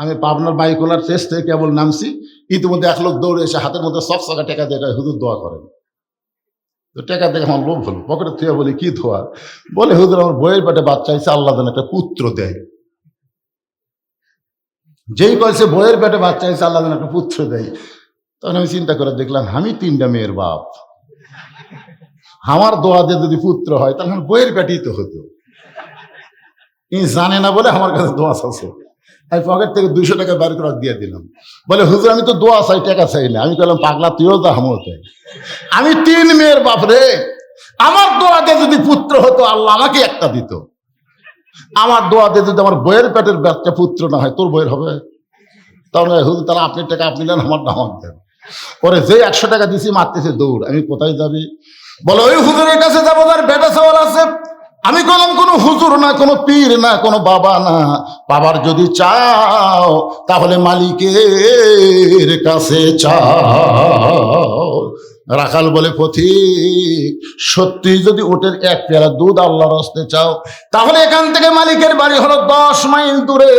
আমি পাবনার বাইকোলার শেষ থেকে কেবল নামছি, ইতিমধ্যে এক লোক দৌড়ে এসে হাতের মধ্যে সব টাকা টেকা দিয়ে হুজুর দোয়া করেন। তো টাকা দেখে আমার লোভ হলো, পকেটে থুয়া বলি কি ধোয়া? বলে হুজুর আমার বইয়ের পেটে বাচ্চা হয়েছে, আল্লাহ যেন একটা পুত্র দেয়। যেই কয়েছে বইয়ের পেটে বাচ্চা হয়েছে আল্লাহ যেন একটা পুত্র দেয়, তখন আমি চিন্তা করে দেখলাম আমি 3টা মেয়ের বাপ, আমার দোয়া দিয়ে যদি পুত্র হয় তাহলে আমার বইয়ের পেটেই তো হতো। ইনি জানে না বলে আমার কাছে দোয়া আছে। আমি পকেট থেকে 200 টাকা বের করে দিয়ে দিলাম। বলে হুজুর আমি তো দোয়া চাই, টাকা চাই না। আমি বললাম পাগলা তুইও যা হামও তাই। আমি 3 মেয়ের বাপ রে, আমার দোয়াতে যদি পুত্র হতো আল্লাহ আমাকে একটা দিত। আমার দোয়াতে যদি আমার বইয়ের পেটের বাচ্চা পুত্র না হয়, তোর বইয়ের হবে? তাহলে হুজুর তাহলে আপনি টাকা আপনি দেন, আমার নাম দেন। পরে যে 100 টাকা দিছি মারতেছে দৌড়। আমি কোথায় যাবি? বলে ওই হুজুরের কাছে যাবো যার বেটা সওয়াল আছে। আমি বললাম কোনো হুজুর না, কোনো পীর না, কোনো বাবা না, বাবার যদি চাও তাহলে মালিকের কাছে চাও। রাখাল বলে পথিক সত্যি যদি ওটের 1 পেয়ালা দুধ আল্লাহর হস্তে চাও তাহলে এখান থেকে মালিকের বাড়ি হলো 10 মাইল দূরে।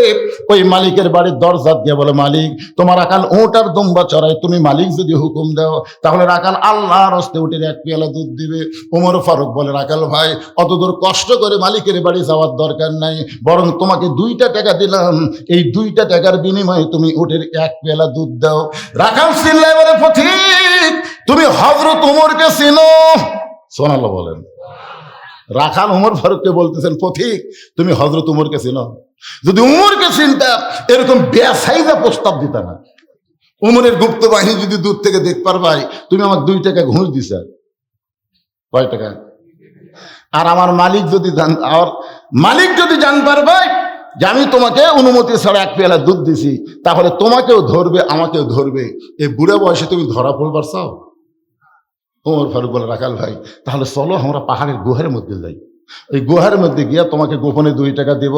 ওই মালিকের বাড়ির দরজা দিয়ে বলে মালিক তোমার রাখাল ওট আর দুম্বা চড়াই, তুমি মালিক যদি হুকুম দাও তাহলে রাখাল আল্লাহর হস্তে ওটের 1 পেয়ালা দুধ দিবে। ওমর ফারুক বলে রাখাল ভাই অত দূর কষ্ট করে মালিকের বাড়ি যাওয়ার দরকার নাই, বরং তোমাকে 2টা টাকা দিলাম, এই 2টা টাকার বিনিময়ে তুমি ওটের 1 পেয়ালা দুধ দাও। রাখাল চিল্লায় বলে পথিক তুমি হযরত ওমরকে চিনো? সুবহানাল্লাহ বলেন। রাখাল ওমর ফারুককে বলতেছেন পথিক তুমি হযরত ওমরকে চিনো? যদি ওমরকে চিনতা এরকম বেসাইজা প্রস্তাব দিতা না। ওমরের গুপ্ত বাহিনী যদি দূর থেকে দেখ পারবাই তুমি আমার 2 টাকা ঘুষ দিছা, কয় টাকা? আর আমার মালিক যদি জান পারবাই যে আমি তোমাকে অনুমতি ছাড়া 1 পেয়ালা দুধ দিছি তাহলে তোমাকেও ধরবে আমাকেও ধরবে। এই বুড়া বয়সে তুমি ধরা পড়বার চাও? ওমর ফারুক বলে রাখাল ভাই তাহলে চলো আমরা পাহাড়ের গুহার মধ্যে যাই, ওই গুহার মধ্যে গিয়া তোমাকে গোপনে 2 টাকা দিব,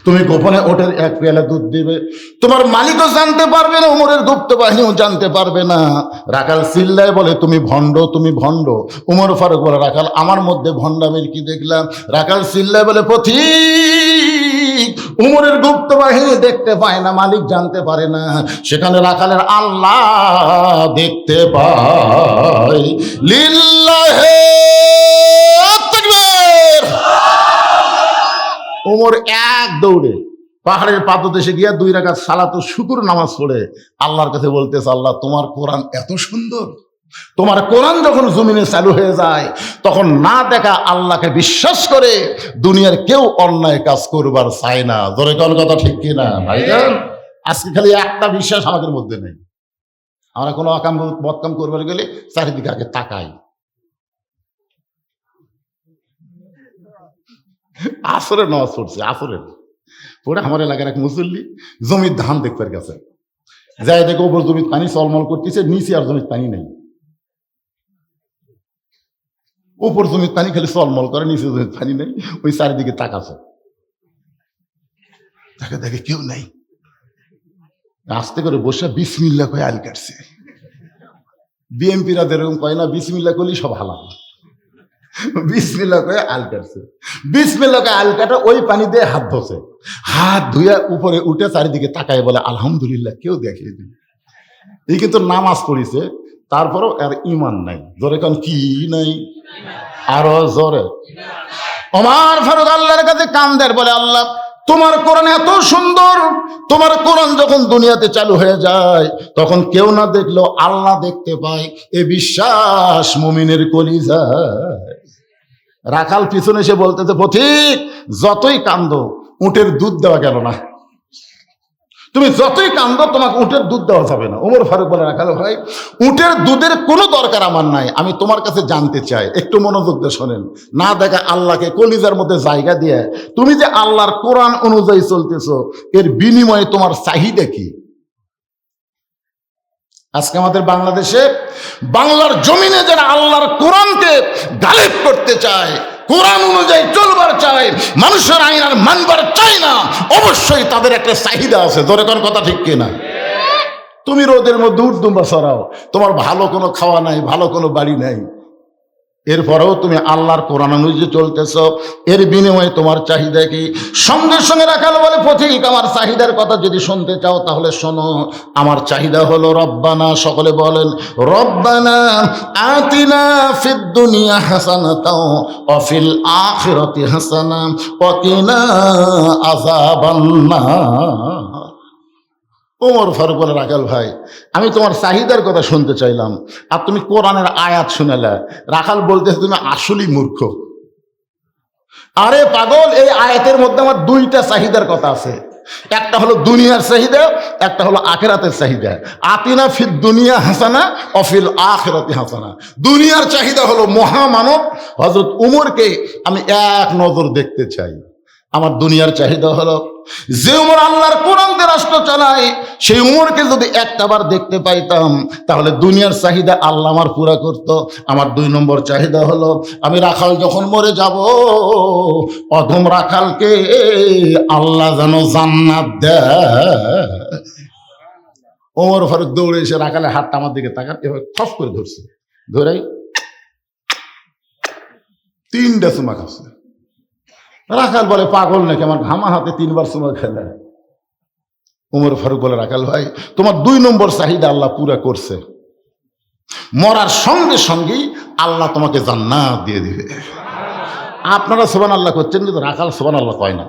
তুমি গোপনে ওটের 1 পেয়ালা দুধ দিবে, তোমার মালিকও জানতে পারবে না, ওমরের গুপ্ত বাহিনীও জানতে পারবে না। রাখাল চিল্লায় বলে তুমি ভণ্ড, তুমি ভণ্ড। ওমর ফারুক বলে রাখাল আমার মধ্যে ভণ্ডামির কি দেখলাম? রাখাল চিল্লায় বলে পথিক উমরের গুপ্ত বাহিনী দেখতে পায় না, মালিক জানতে পারে না, সেখানে রাখালের আল্লাহ দেখতে পায়। লিল্লাহে তাকবীর। উমর 1 দৌড়ে পাহাড়ের পাদদেশে গিয়া 2 রাকাত সালাতুল শুকর নামাজ পড়ে আল্লাহর কাছে বলতেছে আল্লাহ তোমার কোরআন এত সুন্দর, তোমার কোরআন যখন জমিনে চালু হয়ে যায় তখন না দেখা আল্লাহকে বিশ্বাস করে দুনিয়ার কেউ অন্যায় কাজ করবার চায় না। ধরে কোন কথা ঠিক কিনা ভাইজান? আজকে খালি একটা বিশ্বাস আমাদের মধ্যে নেই। আমরা কোনো অকাম বদকাম করবার গেলে চারিদিকে আগে তাকাই। আসরের নামাজ পড়ছে, আসরের পরে আমার এলাকার এক মুসল্লি জমির ধান দেখবার গেছে, যাই দেখো ওপর জমির পানি চলমল করতেছে, নিচে আর জমির পানি নেই। উপর জমির পানি খালি চলমল করে, নিচে জমির পানি নেই। ওই চারিদিকে তাকাছে, তাকে দেখে কেউ নেই, আস্তে করে বসে বিসমিল্লাহ কয়ে আল কাটছে। বিএমপিরা যেরকম কয় না বিসমিল্লাহ করলেই সব হালাল, বিসমিল্লাহ কয়ে আল কাটছে। বিসমিল্লাহ কয়ে আল কাটা ওই পানি দিয়ে হাত ধোছে, হাত ধুয়ে উপরে উঠে চারিদিকে তাকায় বলে আলহামদুলিল্লাহ কেউ দেখে দিন। এই কিন্তু নামাজ পড়িছে তারপরও আর ইমান নাই। জোরে কান কি নাই? আরো জোরে। ওমর ফারুক আল্লাহর কাছে কান্দের বলে আল্লাহ তোমার কোরআন এত সুন্দর, তোমার কোরআন যখন দুনিয়াতে চালু হয়ে যায় তখন কেউ না দেখলেও আল্লাহ দেখতে পায়, এ বিশ্বাস মুমিনের কলিজায়। রাখাল পিছনে এসে বলতেছে পথিক যতই কান্দো উটের দুধ দেওয়া গেল না, তুমি যতই কান্দো তোমাকে উটের দুধ দেওয়া যাবে না। ওমর ফারুক বলে রাখাল ভাই উটের দুধের কোনো দরকার আমার নাই, আমি তোমার কাছে জানতে চাই, একটু মনোযোগ দিয়ে শোনেন। না দেখা আল্লাহকে কলিজার মধ্যে জায়গা দিয়ে তুমি যে আল্লাহর কোরআন অনুযায়ী চলতেছো এর বিনিময়ে তোমার চাহিদা কি? আজকে আমাদের বাংলাদেশে বাংলার জমিনে যারা আল্লাহর কোরআনকে গালিব করতে চায়, কোরআন অনুযায়ী চলবার চায়, মানুষের আইন আর মানবার চায় না, অবশ্যই তাদের একটা চাহিদা আছে। ধরে কোন কথা ঠিক কিনা? তুমি রোদের মধ্যে উঠদুম্বা সরাও, তোমার ভালো কোনো খাওয়া নাই, ভালো কোনো বাড়ি নাই, এরপরেও তুমি আল্লাহর কোরআন অনুযায়ী চলতেছ, এর বিনিময়ে তোমার চাহিদা কি? সঙ্গে সঙ্গে রাখাল বলে, পথিক আমার চাহিদার কথা যদি শুনতে চাও তাহলে শোনো। আমার চাহিদা হলো রব্বানা, সকলে বলেন রব্বানা আতিনা ফিদ দুনিয়া হাসানাতাও ওয়া ফিল আখিরাতি হাসানা ওয়া কিনা আযাবান্নার। ওমর ফারুক বলে, রাখাল ভাই আমি তোমার চাহিদার কথা শুনতে চাইলাম আর তুমি কোরআনের আয়াত শুনেলে। রাখাল বলতেছে, তুমি আসলেই মূর্খ। আরে পাগল, এই আয়াতের মধ্যে আমার দুইটা চাহিদার কথা আছে, একটা হলো দুনিয়ার চাহিদা, একটা হলো আখিরাতের চাহিদা। আতিনা ফিদ দুনিয়া হাসানা ওয়া ফিল আখিরাতি হাসানা। দুনিয়ার চাহিদা হলো মহামানব হযরত উমরকে আমি এক নজর দেখতে চাই। আমার দুনিয়ার চাহিদা হলো যে উমর আল্লাহর কোরআন দিয়ে রাষ্ট্র চালায়, সেই উমরকে যদি একটাবার দেখতে পাইতাম তাহলে দুনিয়ার চাহিদা আল্লাহ আমার পুরা করত। আমার 2 নম্বর চাহিদা হলো আমি রাখাল যখন মরে যাব, অধম রাখালকে আল্লাহ যেন জান্নাত দেয়। ওমর ফারুক দৌড়ে এসে রাখালের হাতটা আমার দিকে তাকান, এভাবে খস করে ধরছে, ধরেই 3টা চুমা খাচ্ছে। রাখাল বলে, পাগল নাকি, আমার ঘামা হাতে 3বার চুমা খেলে। ওমর ফারুক বলে, রাখাল ভাই তোমার 2 নম্বর চাহিদা আল্লাহ পুরা করছে, মরার সঙ্গে সঙ্গেই আল্লাহ তোমাকে জান্নাত দিয়ে দিবে। আপনারা সুবহানাল্লাহ করছেন কিন্তু রাখাল সুবহানাল্লাহ কয় না।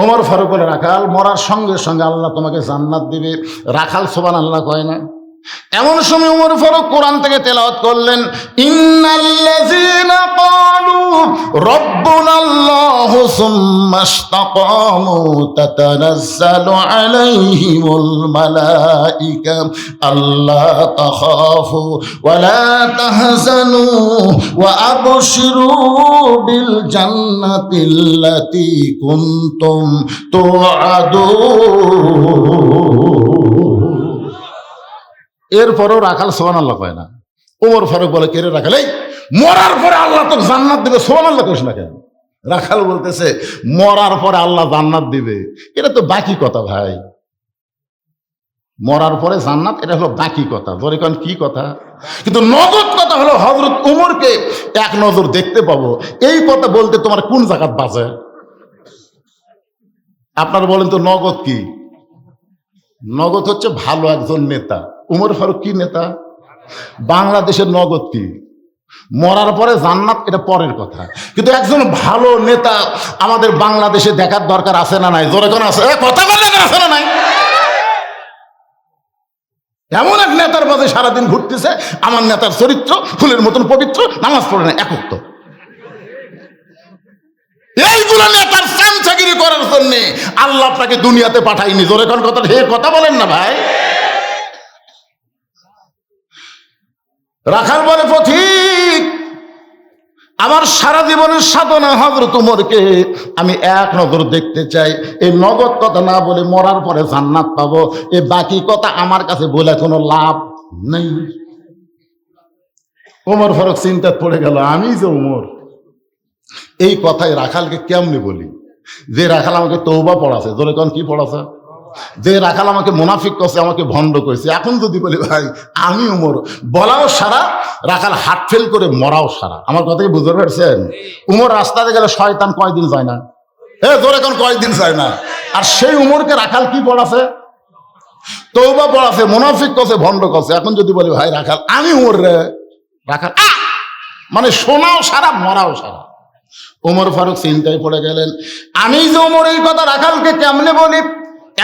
ওমর ফারুক বলে, রাখাল মরার সঙ্গে সঙ্গে আল্লাহ তোমাকে জান্নাত দিবে, রাখাল সুবহানাল্লাহ কয় না। এমন সময় ওমর ফারুক কোরআন থেকে তেলাওয়াত করলেন, ইন্নাল্লাযীনা ক্বালু রাব্বুনাল্লাহু সুম্মা ইসতাকামু তাতানাজ্জালু আলাইহিমুল মালায়েকা আল্লা তাখাফু ওয়া লা তাহজানু ওয়া আবশিরু বিল জান্নাতিল্লাতী কুনতুম তুআদুন। এরপরেও রাখাল সুবহানাল্লাহ কয় না। ওমর ফারুক বলে, কে রে রাখাল, এই মরার পরে আল্লাহ তো জান্নাত দিবে, সুবহানাল্লাহ কইস না কেন? রাখাল বলতেছে, মরার পরে আল্লাহ জান্নাত দিবে, এটা তো বাকি কথা ভাই। মরার পরে জান্নাত, এটা হলো বাকি কথা। ধরে কোন কি কথা? কিন্তু নগদ কথা হলো হযরত উমরকে এক নজর দেখতে পাবো। এই কথা বলতে তোমার কোন জায়গাত বাজে? আপনারা বলেন তো নগদ কি? নগদ হচ্ছে ভালো একজন নেতা। উমর ফারুক কি নেতা? বাংলাদেশের নগদ কি? মরার পরে জান্নাত, এটা পরের কথা। কিন্তু একজন ভালো নেতা আমাদের বাংলাদেশে দেখার দরকার আছে না নাই? জোরে কোন আছে? কথা বলেন, আছে না নাই? এমন এক নেতার মাঝে সারাদিন ঘুরতেছে, আমার নেতার চরিত্র ফুলের মতন পবিত্র, নামাজ পড়ে না, একক। এইগুলো নেতার চামচাগিরি করার জন্য আল্লাহ আপনাকে দুনিয়াতে পাঠায়নি। জোরে কোন কথা? হে কথা বলেন না ভাই। রাখাল বলে, পথিক আমার সারা জীবনের সাধনা হযরত উমরকে আমি এক নজর দেখতে চাই। এই নগদ কথা না বলে মরার পরে জান্নাত পাবো, এই বাকি কথা আমার কাছে বলে কোনো লাভ নেই। ওমর ফারুক চিন্তায় পড়ে গেল, আমি যে উমর, এই কথাই রাখালকে কেমনে বলি? যে রাখাল আমাকে তওবা পড়াছে, জোরে কোন কি পড়াছে? যে রাখাল আমাকে মুনাফিক করছে, আমাকে ভণ্ড করেছে, এখন যদি বলি ভাই আমি উমর, বলাও সারা, রাখাল হাত ফেল করে মরাও সারা। আমার কথা কি বুঝতে পারছেন? উমর রাস্তাতে গেলে শয়তান কয়দিন যায় না? জোরে কোন কয়দিন যায় না? আর সেই উমরকে রাখাল কি পড়াছে? তওবা পড়াছে, মুনাফিক করছে, ভণ্ড করছে। এখন যদি বলি ভাই রাখাল আমি উমর রে, রাখাল মানে শোনাও সারা, মরাও সারা। ওমর ফারুক চিন্তায় পড়ে গেলেন, আমি যে ওমর এই কথা রাখালকে কেমনে বলি?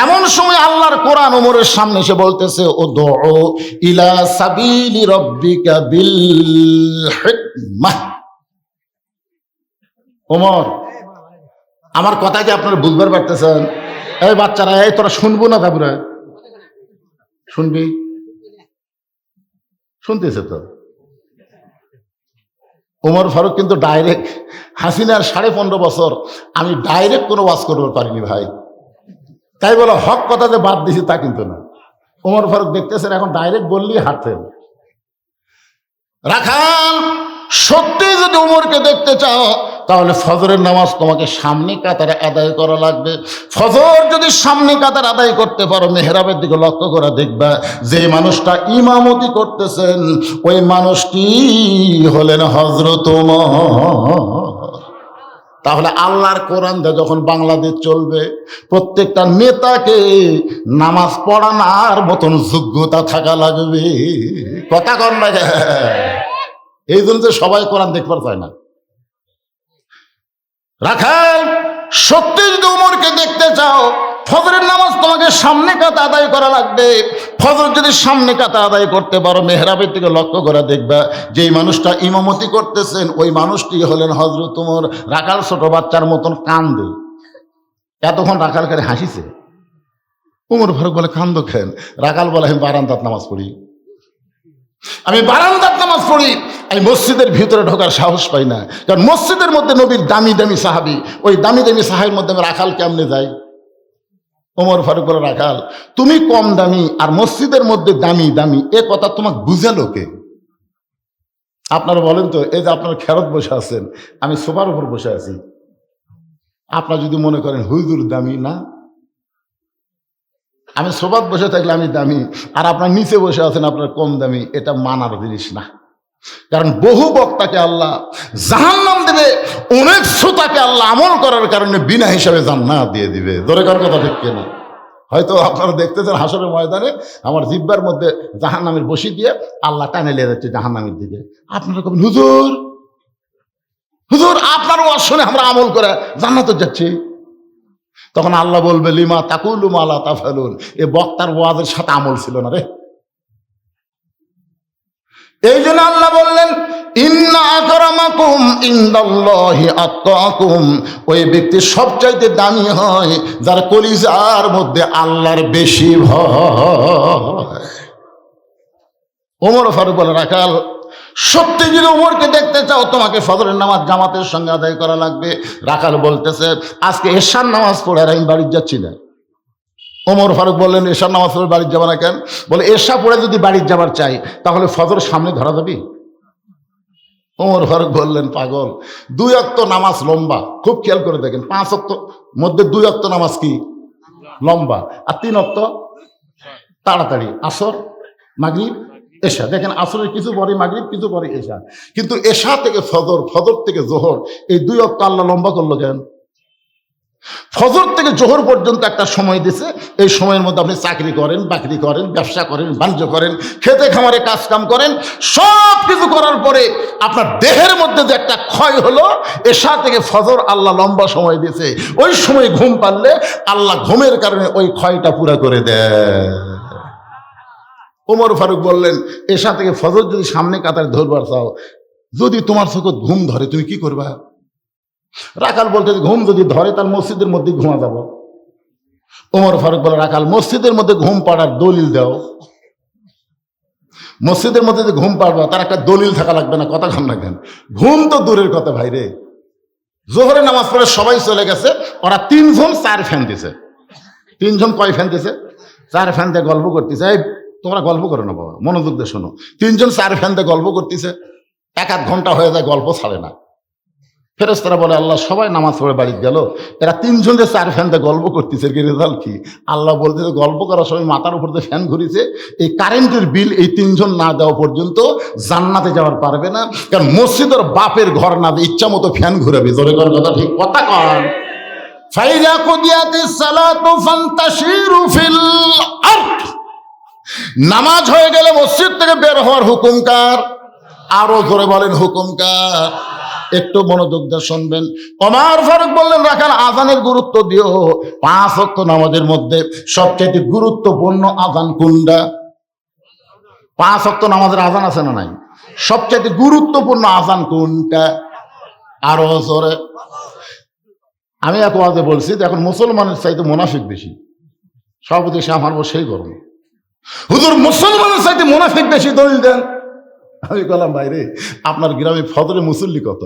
এমন সময় আল্লাহর কোরআন ওমরের সামনে এসে বলতেছে, ও দুউ ইলা সাবিলি রাব্বিকা বিল হিকমাহ। ওমর, আমার কথা কি আপনারা বুঝবার পারতেছেন? এই বাচ্চারা, এই তোরা শুনবো না? তারপরে শুনবি? শুনতেছে তো? ওমর ফারুক কিন্তু ডাইরেক্ট, হাসিনার 15.5 বছর আমি ডাইরেক্ট কোনো ওয়াজ করতে পারিনি ভাই। তাই বলো হক কথা যে বাদ দিছি তা কিন্তু না। ওমর ফারুক দেখতেছেন এখন ডাইরেক্ট বললেই হাঁটেন। রাখাল সত্যি যদি উমরকে দেখতে চাও তাহলে ফজরের নামাজ তোমাকে সামনে কাতারে আদায় করা লাগবে। ফজর যদি সামনে কাতার আদায় করতে পারো, মেহরাবের দিকে লক্ষ্য করে দেখবা যে মানুষটা ইমামতি করতেছেন ওই মানুষটি হলেন হযরত ওমর। তাহলে আল্লাহর কোরআন দিয়ে যখন বাংলাদেশ চলবে, প্রত্যেকটা নেতাকে নামাজ পড়ানোর মতন যোগ্যতা থাকা লাগবে। কথা কন না? এই জন্য যে সবাই কোরআন দেখবার চায় না। রাখাল, সত্যি যদি উমরকে দেখতে চাও, ফজরের নামাজ তোমাকে সামনে কাতা আদায় করা লাগবে। ফজর যদি সামনে কাতা আদায় করতে পারো, মেহরাবের দিকে লক্ষ্য করে দেখবা যেই মানুষটা ইমামতি করতেছেন ওই মানুষটি হলেন হযরত ওমর। রাখাল ছোট বাচ্চার মতন কান্দে। এতক্ষণ রাখাল করে হাসিছে। উমর ফারুক বলে, কান্দ খেন? রাখাল বলে, আমি বারান্দাত নামাজ পড়ি, আমি বারান্দাত নামাজ পড়ি, আমি মসজিদের ভিতরে ঢোকার সাহস পাই না, কারণ মসজিদের মধ্যে নবীর দামি দামি সাহাবি, ওই দামি দামি সাহাবির মধ্যে আমি রাখাল কেমনে যাই? ওমর ফারুক বলে, রাখাল তুমি কম দামি আর মসজিদের মধ্যে দামি দামি, এ কথা তোমাকে বুঝালো কে? আপনারা বলেন তো, এই যে আপনারা খেরত বসে আছেন, আমি সোফার উপর বসে আছি, আপনারা যদি মনে করেন হুজুর দামি, না, আমি সোফাত বসে থাকলে আমি দামি, আর আপনার নিচে বসে আছেন আপনার কম দামি, এটা মানার জিনিস না। কারণ বহু বক্তাকে আল্লাহ জাহান্নাম দেবে, অনেক শ্রোতাকে আল্লাহ আমল করার কারণে বিনা হিসাবে জান্নাত দিয়ে দিবে। ধরে কার কথা ঠিক কিনা? হয়তো আপনারা দেখতেছেন হাসরের ময়দানে আমার জিব্বার মধ্যে জাহান্নামের বসি দিয়ে আল্লাহ টানে নিয়ে যাচ্ছে জাহান্নামের দিকে। আপনারা কবেন, হুজুর হুজুর আপনার ওয়াজ শুনে আমরা আমল করে জান্নাতে যাচ্ছি। তখন আল্লাহ বলবে, লিমা তাকুলু মা লা তাফআলুন, এ বক্তার ওয়াজের সাথে আমল ছিল না রে। এই জন্য আল্লাহ বললেন, ইন্না আকরামাকুম ইনদাল্লাহি আতকাকুম, ওই ব্যক্তি সবচাইতে দামি হয় যার কলিজার মধ্যে আল্লাহর বেশি ভয়। ওমর ফারুক বলে, রাখাল সত্যি যদি ওমরকে দেখতে চাও, তোমাকে ফজরের নামাজ জামাতের সঙ্গে আদায় করা লাগবে। রাখাল বলতেছে, আজকে এশার নামাজ পড়ে আর আমি বাড়ি যাচ্ছি না। ওমর ফারুক বললেন, এশার নামাজ পড়ে বাড়ি যাবা না কেন? বলে, এশা পড়ে যদি বাড়ি যাবার চাই তাহলে ফজর সামনে ধরা যাবি? ওমর ফারুক বললেন, পাগল, 2 ওয়াক্ত নামাজ লম্বা, খুব খেয়াল করে দেখেন, 5 ওয়াক্ত মধ্যে 2 ওয়াক্ত নামাজ কি লম্বা, আর 3 ওয়াক্ত তাড়াতাড়ি, আসর মাগরিব এশা। দেখেন, আসরের কিছু পরে মাগরিব, কিছু পরে এশা, কিন্তু এশা থেকে ফজর, ফজর থেকে জোহর, এই 2 ওয়াক্ত আল্লাহ লম্বা করলো কেন? ফজর থেকে জোহর পর্যন্ত একটা সময় দিছে, এই সময়ের মধ্যে আপনি চাকরি করেন, বাকরি করেন, ব্যবসা করেন, বাণিজ্য করেন, খেতে খামারে কাজ কাম করেন, সব কিছু করার পরে আপনার দেহের মধ্যে যে একটা ক্ষয় হলো, এশা থেকে ফজর আল্লাহ লম্বা সময় দিয়েছে। ওই সময় ঘুম পারলে আল্লাহ ঘুমের কারণে ওই ক্ষয়টা পুরা করে দেয়। ওমর ফারুক বললেন, এশা থেকে ফজর যদি সামনে কাতারে ধরবার চাও, যদি তোমার চোখে ঘুম ধরে তুমি কি করবা? রাখাল বলতে, ঘুম যদি ধরে তার মসজিদের মধ্যে ঘুমা যাব। ওমর ফারুক বলে, রাখাল মসজিদের মধ্যে ঘুম পাড়ার দলিল দাও। মসজিদের মধ্যে যে ঘুম পাড়বা তার একটা দলিল থাকা লাগবে না? কথা কন না কেন? ঘুম তো দূরের কথা ভাই রে, জোহরে নামাজ পড়ে সবাই চলে গেছে, ওরা 3 জন 4 ফ্যান দিছে। 3 জন কয় ফ্যান দিছে? 4 ফ্যান দিয়ে গল্প করতেছে। এই তোমরা গল্প করো না বাবা, মনোযোগ দিয়ে শোনো। 3 জন 4 ফ্যান দিয়ে গল্প করতেছে, 1-1 ঘন্টা হয়ে যায়, গল্প ছাড়ে না। ফেরেশতারা বলে, আল্লাহ সবাই নামাজ পড়ে বাড়ি গেল, এরা 3 জন যে 4 ফ্যান দিয়ে গল্প করতেছে, কি রেজাল্ট কি? আল্লাহ বলতেছে, গল্প করার সময় মাথার উপর দিয়ে ফ্যান ঘুরিছে, এই কারেন্টের বিল এই 3 জন না দেওয়া পর্যন্ত জান্নাতে যাওয়ার পারবে না। কারণ মসজিদের বাপের ঘর না দিয়ে ইচ্ছা মতো ফ্যান ঘুরাবে। জোরে কর কথা ঠিক কথা কর। ফাইজা কুদিয়াতিস সালাতু ফান্তাশিরু ফিল আরদ, নামাজ হয়ে গেলে মসজিদ থেকে বের হওয়ার হুকুম কার? আরো জোরে বলেন, হুকুম কার? একটু মনোযোগ দিয়ে শুনবেন। ওমর ফারুক বললেন, রাখাল আজানের গুরুত্ব দিও। 5 ওয়াক্ত নামাজের মধ্যে সবচেয়ে গুরুত্বপূর্ণ আজান কোনটা? 5 ওয়াক্ত নামাজের আজান আছে না নাই? সবচেয়ে গুরুত্বপূর্ণ আজান কোনটা? আরো জোরে। আমি এক ওয়াজে বলছি, এখন মুসলমানের চাইতে মুনাফিক বেশি। সভাপতি সাহেব আমার সেই গরম, হুজুর মুসলমানের চাইতে মুনাফিক বেশি, দলিল দেন। আমি বললাম, ভাইরে আপনার গ্রামে ফজরে মুসল্লি কত?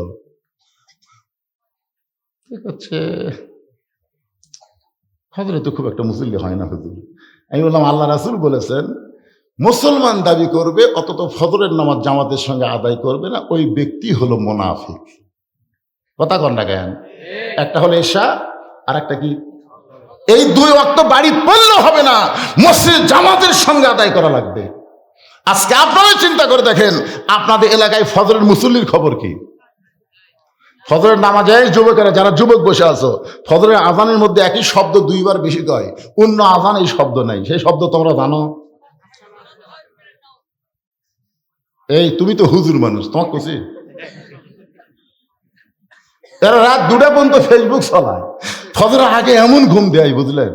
হচ্ছে ফজরে তো খুব একটা মুসল্লি হয় না হুজুর। আমি বললাম, আল্লাহ রাসূল বলেছেন, মুসলমান দাবি করবে অথচ ফজরের নামাজ জামাতের সঙ্গে আদায় করবে না, ওই ব্যক্তি হলো মুনাফিক। কথা কন না কেন? একটা হলো এশা, আর একটা কি? এই 2 ওয়াক্ত বাড়ি পড়লেও হবে না, মসজিদ জামাতের সঙ্গে আদায় করা লাগবে। আজকে আপনারা চিন্তা করে দেখেন, আপনাদের এলাকায় ফজরের মুসল্লির খবর কি? ফজরের নামাজে যুবকেরা, যারা যুবক বসে আছো, ফজরের আজানের মধ্যে একই শব্দ 2 বার বেশি কয়, অন্য আজান এই শব্দ নাই। সেই শব্দ তোমরা জানো? এই তুমি তো হুজুর মানুষ, তোমার কছি এরা রাত 2টা পর্যন্ত ফেসবুক চালায়, ফজরের আগে এমন ঘুম দেয়, বুঝলেন?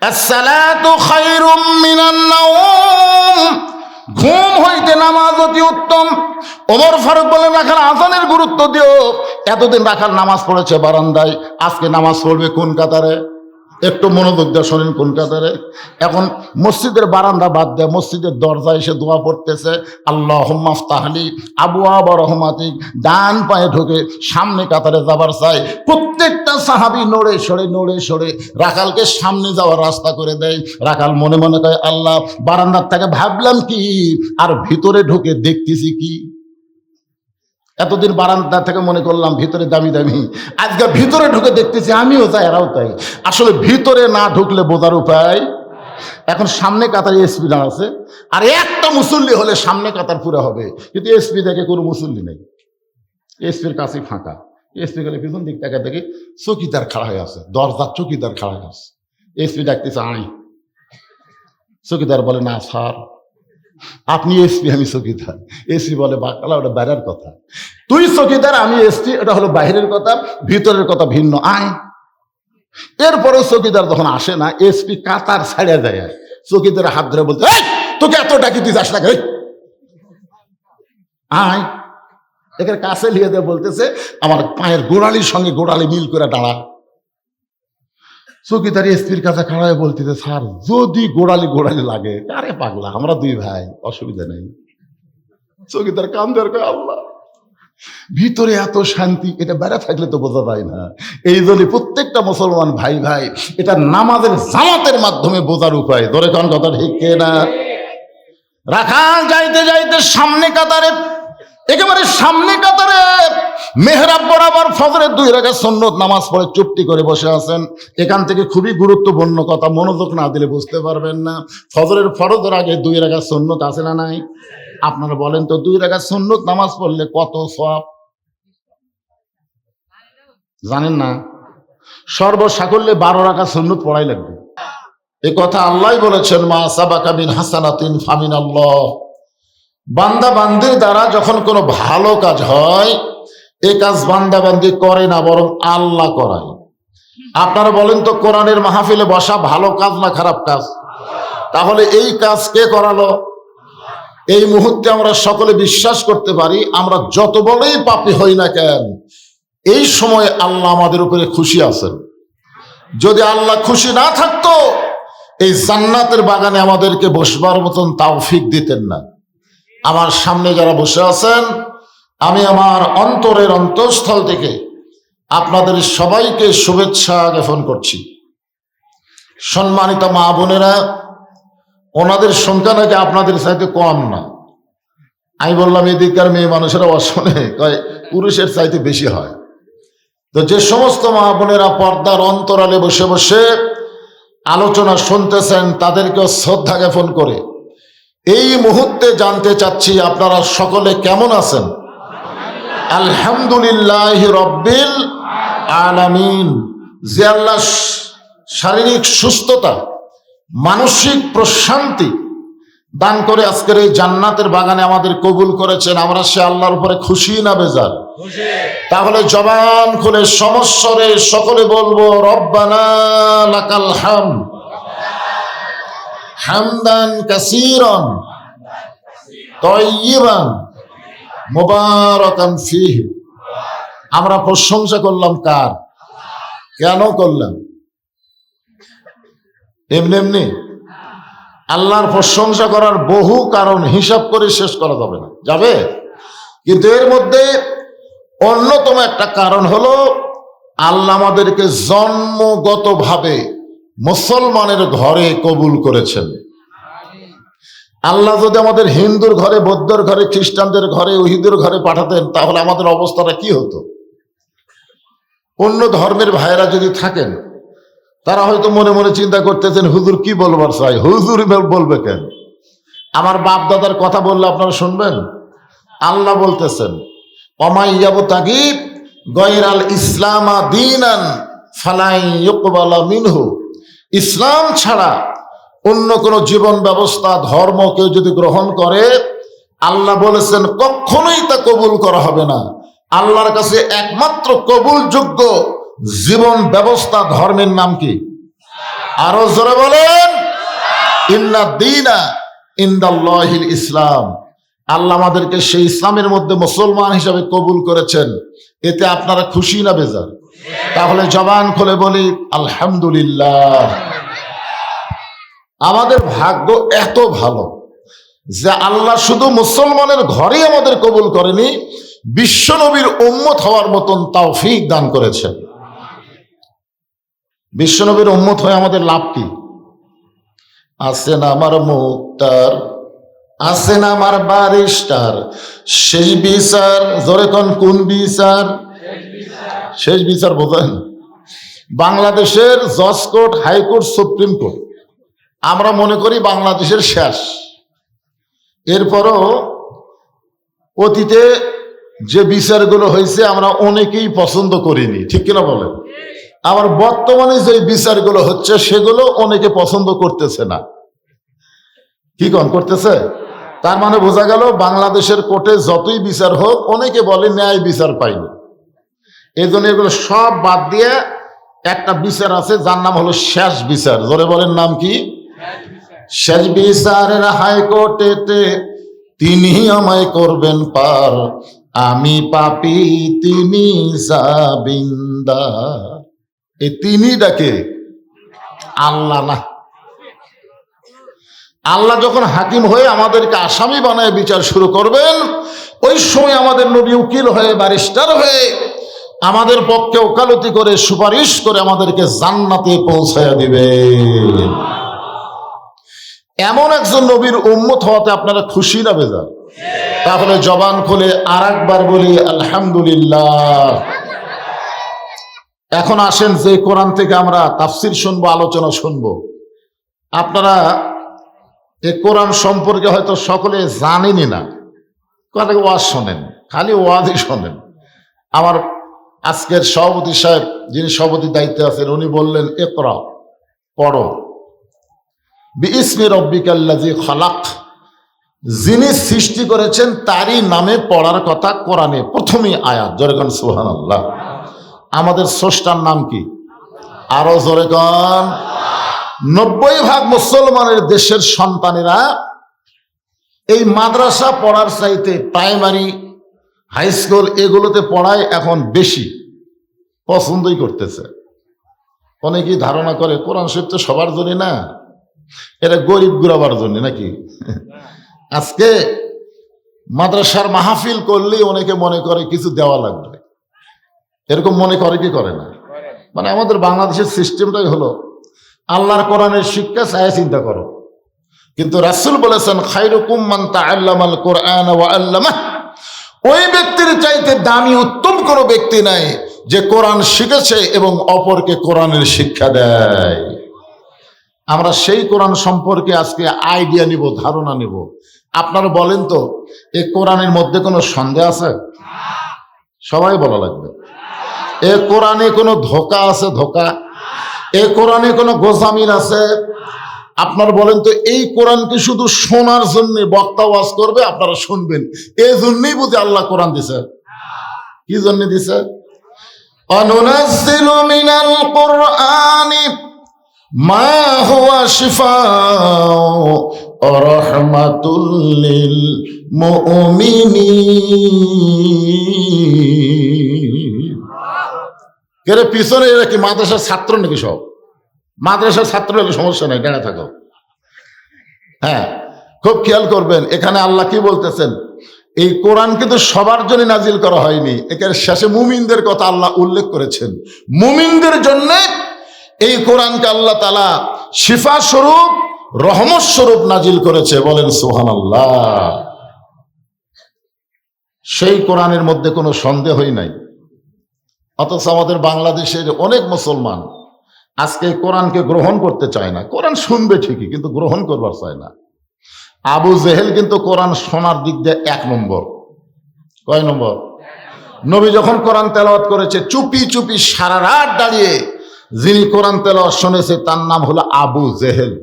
আসসালাতু খায়রুম মিনান নাওম, ঘুম হইতে নামাজ অতি উত্তম। ওমর ফারুক বলেন, রাখাল আজানের গুরুত্ব দিও। এতদিন রাখাল নামাজ পড়েছে বারান্দায়, আজকে নামাজ পড়বে কোন কাতারে? একটু মনোযোগ দিয়ে শোনেন, কোন কাতারে? এখন মসজিদের বারান্দা বাদ দেয়, মসজিদের দরজায় এসে দোয়া পড়তেছে, আল্লাহুম্মা আফতাহলি আবওয়াবা রহমাতিক। ডান পায়ে ঢুকে সামনে কাতারে যাবার চাই। প্রত্যেকটা সাহাবী নড়ে সরে রাখালকে সামনে যাওয়ার রাস্তা করে দেয়। রাখাল মনে মনে কয়, আল্লাহ, বারান্দার থেকে ভাবলাম কি, আর ভিতরে ঢুকে দেখতেছি কি। এতদিন বারান্দা থেকে মনে করলাম ভিতরে দামি দামি, আজকে ভিতরে ঢুকে দেখতেছি আমিও তাই এরাও তাই। আসলে ভিতরে না ঢুকলে বোঝার উপায়। এখন সামনে কাতারে এসপি দাঁড়াচ্ছে, আর একটা মুসল্লি হলে সামনে কাতার পুরো হবে, কিন্তু এসপি দেখে কোনো মুসল্লি নেই, এসপির কাছে ফাঁকা। এসপি গেলে পিছন দিক থেকে দেখি চকিদার খাড়া হয়ে আছে, দরজার চকিদার খাড়া হয়ে আছে। এসপি ডাকতেছে, আই। চকিদার বলে, না স্যার, আপনি এসপি, আমি চকিদার। এসপি বলে, বাকালা, ওটা বাইরের কথা, তুই চকিদার, আমি এসপি, এটা হলো বাইরের কথা, ভিতরের কথা ভিন্ন, আয়। এরপরেও চকিদার যখন আসে না, এসপি কাতার ছাড়িয়ে যায়, চকিদার হাত ধরে বলতে, তোকে এত ডাকি, তুই যাস না, আয়। এখানে কাছে লিয়ে দিয়ে বলতেছে, আমার পায়ের গোড়ালির সঙ্গে গোড়ালি মিল করে দাঁড়া। চকিদার এসপির কাছে খাড়া হয়ে বলতেছে, স্যার, যদি গোড়ালি লাগে, আরে পাগলা, আমরা 2 ভাই, অসুবিধা নেই। চকিদার কান্দের কয়, আল্লাহ, ভিতরে এত শান্তি, এটা বেড়া থাকলে তো বোঝা যায় না। এই জন্য প্রত্যেকটা মুসলমান ভাই ভাই, এটা নামাজের জামাতের মাধ্যমে বোঝার উপায়। ধরে কোন কথা ঠিক না? রাখাল যাইতে যাইতে সামনে কাতারে, একেবারে সামনে কাতারে মেহরাব বরাবর ফজরের 2 রাকাত সুন্নত নামাজ পড়ে চুপটি করে বসে আছেন। এখান থেকে খুবই গুরুত্বপূর্ণ কথা, মনোযোগ না দিলে বুঝতে পারবেন না। ফজরের ফরজের আগে 2 রাকাত সুন্নত আছে না নাই? আপনারা বলেন তো, 2 রাকাত সুন্নত নামাজ পড়লে কত সওয়াব জানেন না? সর্বসাকল্যে 12 রাকাত সুন্নত পড়াই লাগবে। এ কথা আল্লাহ বলেছেন, মা সাবাকা মিন হাসানাতিন ফামিনাল্লাহ। বান্দা বান্দির দ্বারা যখন কোনো ভালো কাজ হয়, এই কাজ বান্দা বান্দি করে না, বরং আল্লাহ করায়। আপনারা বলেন তো, কোরআনের মাহফিলে বসা ভালো কাজ না খারাপ কাজ? তাহলে এই কাজ কে করালো? এই মুহূর্তে আমরা সকলে বিশ্বাস করতে পারি, আমরা যত বড়ই পাপী হই না কেন, এই সময় আল্লাহ আমাদের উপরে খুশি আছেন। যদি আল্লাহ খুশি না থাকতো, এই জান্নাতের বাগানে আমাদেরকে বসবার মতন তৌফিক দিতেন না। আমার সামনে যারা বসে আছেন, আমি আমার অন্তরের অন্তঃস্থল থেকে আপনাদের সবাইকে শুভেচ্ছা জ্ঞাপন করছি। সম্মানিত মা বোনেরা, ওনাদের সংখ্যা নাকি আপনাদের চাইতে কম না। আমি বললাম, এদিককার মেয়ে মানুষেরা অশোনে কয় পুরুষের চাইতে বেশি হয়। তো যে সমস্ত মা বোনেরা পর্দার অন্তরালে বসে বসে আলোচনা শুনতেছেন, তাদেরকেও শ্রদ্ধা জ্ঞাপন করে এই মুহূর্তে জানতে চাচ্ছি, আপনারা সকলে কেমন আছেন? আলহামদুলিল্লাহ রব্বিল আলামিন। যে আল্লাহ শারীরিক সুস্থতা, মানসিক প্রশান্তি দান করে আজকের এই জান্নাতের বাগানে আমাদের কবুল করেছেন, আমরা সে আল্লাহর উপরে খুশি না বেজার? তাহলে জবান খুলে সমস্বরে সকলে বলবো, রব্বানা লাকাল হামদ হামদান কাসীরান তাইয়িবান মুবারাকান ফীহি। আমরা প্রশংসা করলাম কার? কেন করলাম? এমনি এমনি? আল্লাহর প্রশংসা করার বহু কারণ, হিসাব করে শেষ করা যাবে না, যাবে? কিন্তু এর মধ্যে অন্যতম একটা কারণ হলো, আল্লাহ আমাদেরকে জন্মগতভাবে মুসলমানের ঘরে কবুল করেছেন। আল্লাহ যদি আমাদের হিন্দুর ঘরে, বৌদ্ধর ঘরে, খ্রিস্টানদের ঘরে, ইহুদির ঘরে পাঠাতেন, তাহলে আমাদের অবস্থাটা কি হতো? অন্য ধর্মের ভাইয়েরা যদি থাকেন, তারা হয়তো মনে মনে চিন্তা করতেছেন, হুজুর কি বলবার চাই, হুজুর বলবে কেন? আমার বাপ দাদার কথা বললে আপনারা শুনবেন? আল্লাহ বলতেছেন, অমাইয়াবতাগি গয়রাল ইসলামা দীনান ফালাই ইউকবালা মিনহু। ইসলাম ছাড়া অন্য কোন জীবন ব্যবস্থা, ধর্ম কেউ যদি গ্রহণ করে, আল্লাহ বলেছেন কখনোই তা কবুল করা হবে না। আল্লাহর কাছে একমাত্র কবুলযোগ্য জীবন ব্যবস্থা, ধর্মের নাম কি? আরো জোরে বলেন, ইন্না দীনা ইনদাল্লাহিল ইসলাম। আল্লাহ আমাদেরকে সেই ইসলামের মধ্যে মুসলমান হিসাবে কবুল করেছেন। এতে আপনারা খুশি না বেজার? তাহলে জবান খুলে বলি আলহামদুলিল্লাহ। আমাদের ভাগ্য এত ভালো যে আল্লাহ শুধু মুসলমানের ঘরেই আমাদের কবুল করেনি, বিশ্ব নবীর উম্মত হওয়ার মতন তৌফিক দান করেছেন। বিশ্ব নবীর উম্মত হয়ে আমাদের লাভ কি? আছেন আমার মুক্তার, আছেন আমার বারিস্টার, শেষ বিচার। জোরে কোন বিচার? শেষ বিচার বোঝেন? বাংলাদেশের জজ কোর্ট, হাইকোর্ট, সুপ্রিম কোর্ট আমরা মনে করি বাংলাদেশের শেষ। এরপরও অতীতে যে বিচারগুলো হয়েছে আমরা অনেকেই পছন্দ করিনি, ঠিক কিনা বলেন? আবার বর্তমানে যে বিচারগুলো হচ্ছে সেগুলো অনেকে পছন্দ করতেছে না। কি করতেছে? তার মানে বোঝা গেল বাংলাদেশের কোর্টে যতই বিচার হোক অনেকে বলে ন্যায় বিচার পাইনি। এই জন্য এগুলো সব বাদ দিয়ে একটা বিচার আছে যার নাম হলো শেষ বিচার। জোরে বলেন, নাম কি? শেষ বিচারের হাইকোর্টেতে তিনি আমায় করবেন পার, আমি পাপী তিনি জাবিন্দার। এই তিনি ডাকে আল্লাহ না। আল্লাহ যখন হাকিম হয়ে আমাদেরকে আসামি বানায় বিচার শুরু করবেন, ওই সময় আমাদের নবী উকিল হয়ে, ব্যারিস্টার হয়ে আমাদের পক্ষে ওকালতি করে, সুপারিশ করে আমাদেরকে জান্নাতে পৌঁছায়া দিবে। এমন একজন নবীর উম্মত হওয়াতে আপনারা খুশি না বেজার? তাহলে জবান খুলে আর একবার বলি আলহামদুলিল্লাহ। এখন আসেন যে কোরআন থেকে আমরা তাফসির শুনবো, আলোচনা শুনবো। আপনারা এই কোরআন সম্পর্কে হয়তো সকলে জানেনই না, কথা ওয়াজ শোনেন, খালি ওয়াজই শোনেন। আমার আজকের সভাপতি সাহেব, যিনি সভাপতির দায়িত্বে আছেন, উনি বললেন ইকরা, পড়ো, বিইসমি রব্বিকাল্লাযী খালাক, যিনি সৃষ্টি করেছেন তারই নামে পড়ার কথা কোরআনে প্রথমেই আয়াত। জোরে কোন সুবহানাল্লাহ। আমাদের স্রষ্টার নাম কি? আরো জোরে কোন। 90% মুসলমানের দেশের সন্তানেরা এই মাদ্রাসা পড়ার চাইতে প্রাইমারি, হাই স্কুল এগুলোতে পড়ায় এখন বেশি পছন্দই করতেছে। অনেকেই ধারণা করে কোরআন শরীফ তো সবার জন্য না, এটা গরিব গুরাবার জন্য নাকি। আজকে মাদ্রাসার মাহফিল করলেই অনেকে মনে করে কিছু দেওয়া লাগবে, এরকম মনে করে কি করে না? মানে আমাদের বাংলাদেশের সিস্টেমটাই হলো আল্লাহর কোরআনের শিক্ষা চায় চিন্তা করো, কিন্তু রাসূল বলেছেন খায়রুকুম মান তাআল্লামাল কোরআন ওয়া আল্লামাহ। ওই ব্যক্তির চাইতে দামি উত্তম কোনো ব্যক্তি নাই যে কোরআন শিখেছে এবং অপরকে কোরআনের শিক্ষা দেয়। আমরা সেই কোরআন সম্পর্কে আজকে আইডিয়া নিব, ধারণা নিব। আপনারা বলেন তো, এই কোরআনের মধ্যে কোনো সন্দেহ আছে? সবাই বলা লাগবে। এ কোরআনে কোনো ধোঁকা আছে? ধোঁকা? এ কোরআনে কোনো গোজামিল আছে? আপনারা বলেন তো, এই কোরআনকে শুধু শোনার জন্য বক্তা ওয়াজ করবে, আপনারা শুনবেন, এই জন্যই বুঝি আল্লাহ কোরআন দিছে। কি জন্য দিছে? অনুনাজ্জিলু মিনাল কুরআনি মা হুয়া শিফাউ ওয়া রাহমাতুল লিল মুমিনিন। কেরে পিছনে এরা কি মাদ্রাসার ছাত্র নাকি? সব মাদ্রাসার ছাত্র হলে সমস্যা নাই, ডেড়ে থাকো। হ্যাঁ, খুব খেয়াল করবেন, এখানে আল্লাহ কি বলতেছেন, এই কোরআন কিন্তু সবার জন্য নাজিল করা হয়নি। এখানে শেষে মুমিনদের কথা আল্লাহ উল্লেখ করেছেন। মুমিনদের জন্য এই কোরআনকে আল্লাহ তাআলা শিফা স্বরূপ রহমত স্বরূপ নাজিল করেছে, বলেন সুবহানাল্লাহ। সেই কোরআনের মধ্যে কোনো সন্দেহই নাই। অথচ আমাদের বাংলাদেশের অনেক মুসলমান আজকে কোরআনকে গ্রহণ করতে চায় না। কোরআন শুনবে ঠিকই, কিন্তু গ্রহণ করবার চায় না। আবু জেহেল কিন্তু কোরআন শোনার দিক দিয়ে 1 নম্বর। কয় নম্বর? নবী যখন কোরআন তেলাওয়াত করেছে, চুপি চুপি সারা রাত দাঁড়িয়ে যিনি কোরআন তেলাওয়াত শুনেছে তার নাম হলো আবু জেহেল।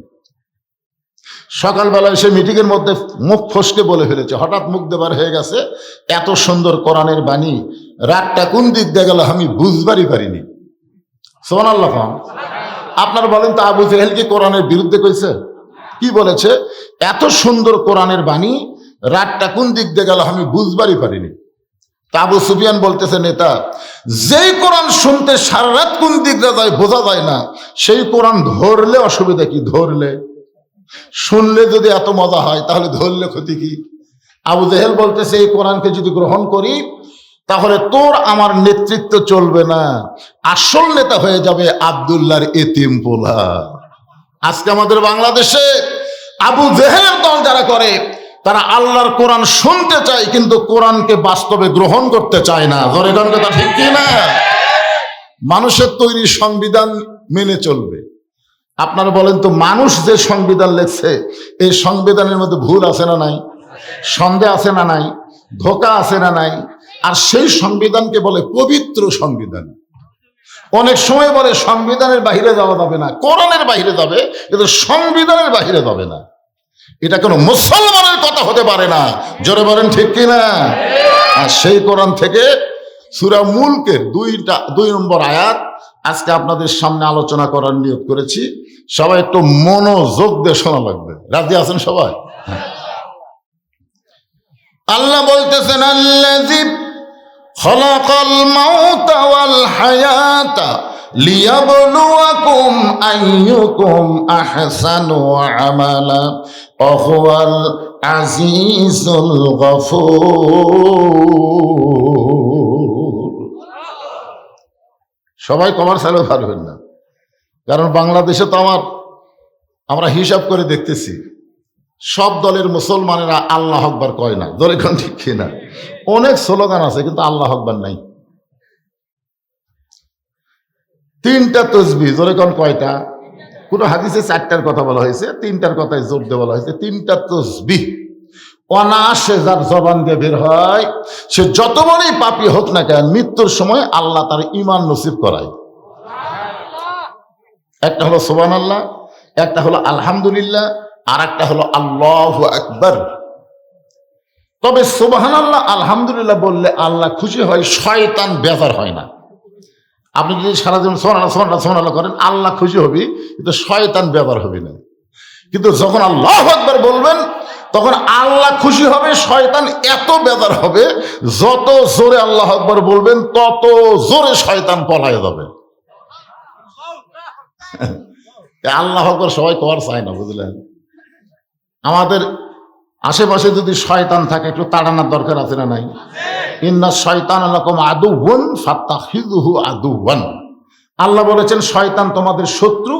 সকালবেলায় সে মিটিং এর মধ্যে মুখ ফসকে বলে ফেলেছে, হঠাৎ মুখ দেবার হয়ে গেছে, এত সুন্দর কোরআনের বাণী, রাতটা কোন দিক দিয়ে গেল আমি বুঝবারই পারিনি। সুবহানাল্লাহ। আপনারা বলেন তো, আবু জেহেল কি কোরআনের বিরুদ্ধে কইছে? কি বলেছে? এত সুন্দর কোরআনের বাণী, রাতটা কোন দিক দিয়ে গেল আমি বুঝবারই পারিনি। তা আবু সুফিয়ান বলতেছে, নেতা, যেই কোরআন শুনতে সারা রাত কোন দিক দিয়ে যায় বোঝা যায় না, সেই কোরআন ধরলে অসুবিধা কি? ধরলে শুনলে যদি এত মজা হয় তাহলে ধরলে ক্ষতি কি? আবু জেহেল বলতেছে, এই কোরআনকে যদি গ্রহণ করি তাহলে তোর আমার নেতৃত্ব চলবে না, আসল নেতা হয়ে যাবে আব্দুল্লাহর এতিম পোলা। আজকে আমাদের বাংলাদেশে আবু জেহেলের দল যারা করে, তারা আল্লাহর কোরআন শুনতে চায় কিন্তু কোরআনকে বাস্তবে গ্রহণ করতে চায় না। ধরে কোন কথা ঠিক কি না? মানুষের তৈরি সংবিধান মেনে চলবে। আপনারা বলেন তো, মানুষ যে সংবিধান লেখছে, এই সংবিধানের মধ্যে ভুল আছে না নাই? সন্দেহ আছে না নাই? ধোঁকা আছে না নাই? আর সেই সংবিধানকে বলে পবিত্র সংবিধান। অনেক সময় বলে সংবিধানের বাহিরে যাওয়া যাবে না, কোরআনের বাহিরে যাবে, কিন্তু সংবিধানের বাহিরে যাবে না। এটা কোনো মুসলমানের কথা হতে পারে না। জোরে বলেন ঠিক কিনা? আর সেই কোরআন থেকে সূরা মুলকের 2 নম্বর আয়াত আজকে আপনাদের সামনে আলোচনা করার নিয়ত করেছি। সবাই একটু মনোযোগ দিয়ে শোনা লাগবে। রাজি আছেন সবাই? আল্লাহ বলতেছেন, আল্লাযী খালাকাল মাউতা ওয়াল হায়াতা লিয়াবলুয়াকুম আইয়ুকুম আহসানু আমালা ওয়া হুয়াল আজিজুল গফুর। সবাই কমার্শিয়ালও পারবেন না, কারণ বাংলাদেশে তো আমরা হিসাব করে দেখতেছি, সব দলের মুসলমানেরা আল্লাহ আকবার কয় না। দলে কোন ঠিক কিনা? অনেক স্লোগান আছে কিন্তু আল্লাহ আকবার নাই। 3টা তসবিহ, জোরে কোন কয়টা? কোন হাদিসে 4টার কথা বলা হয়েছে, 3টার কথায় জোর দিয়ে বলা হয়েছে। 3টা তসবিহ অনায়াসে যার জবান দিয়ে বের হয়, সে যত বড়ই পাপী হোক না কেন, মৃত্যুর সময় আল্লাহ তার ঈমান নসিব করায়। একটা হলো সুবহানাল্লাহ, একটা হলো আলহামদুলিল্লাহ, আর একটা হলো আল্লাহু আকবার। তবে সুবহানাল্লাহ আলহামদুলিল্লাহ বললে আল্লাহ খুশি হয়, শয়তান বেজার হয় না। আপনি যদি সারাদিন সুবহানাল্লাহ সুবহানাল্লাহ সুবহানাল্লাহ করেন, আল্লাহ খুশি হবি, কিন্তু শয়তান বেজার হবে না। কিন্তু যখন আল্লাহু আকবার বলবেন, তখন আল্লাহ খুশি হবে, শয়তান এত বেজার হবে, যত জোরে আল্লাহু আকবার বলবেন তত জোরে শয়তান পলায় যাবে। আল্লাহু আকবার সবাই করার চায় না, বুঝলেন? আমাদের আশেপাশে যদি শয়তান থাকে, একটু তাড়ানোর দরকার আছে না নাই? ইন্না শয়তানা লাকুম আদুওয়ান ফাত্তাখিযুহু আদুওয়ান। আল্লাহ বলেছেন শয়তান তোমাদের শত্রু,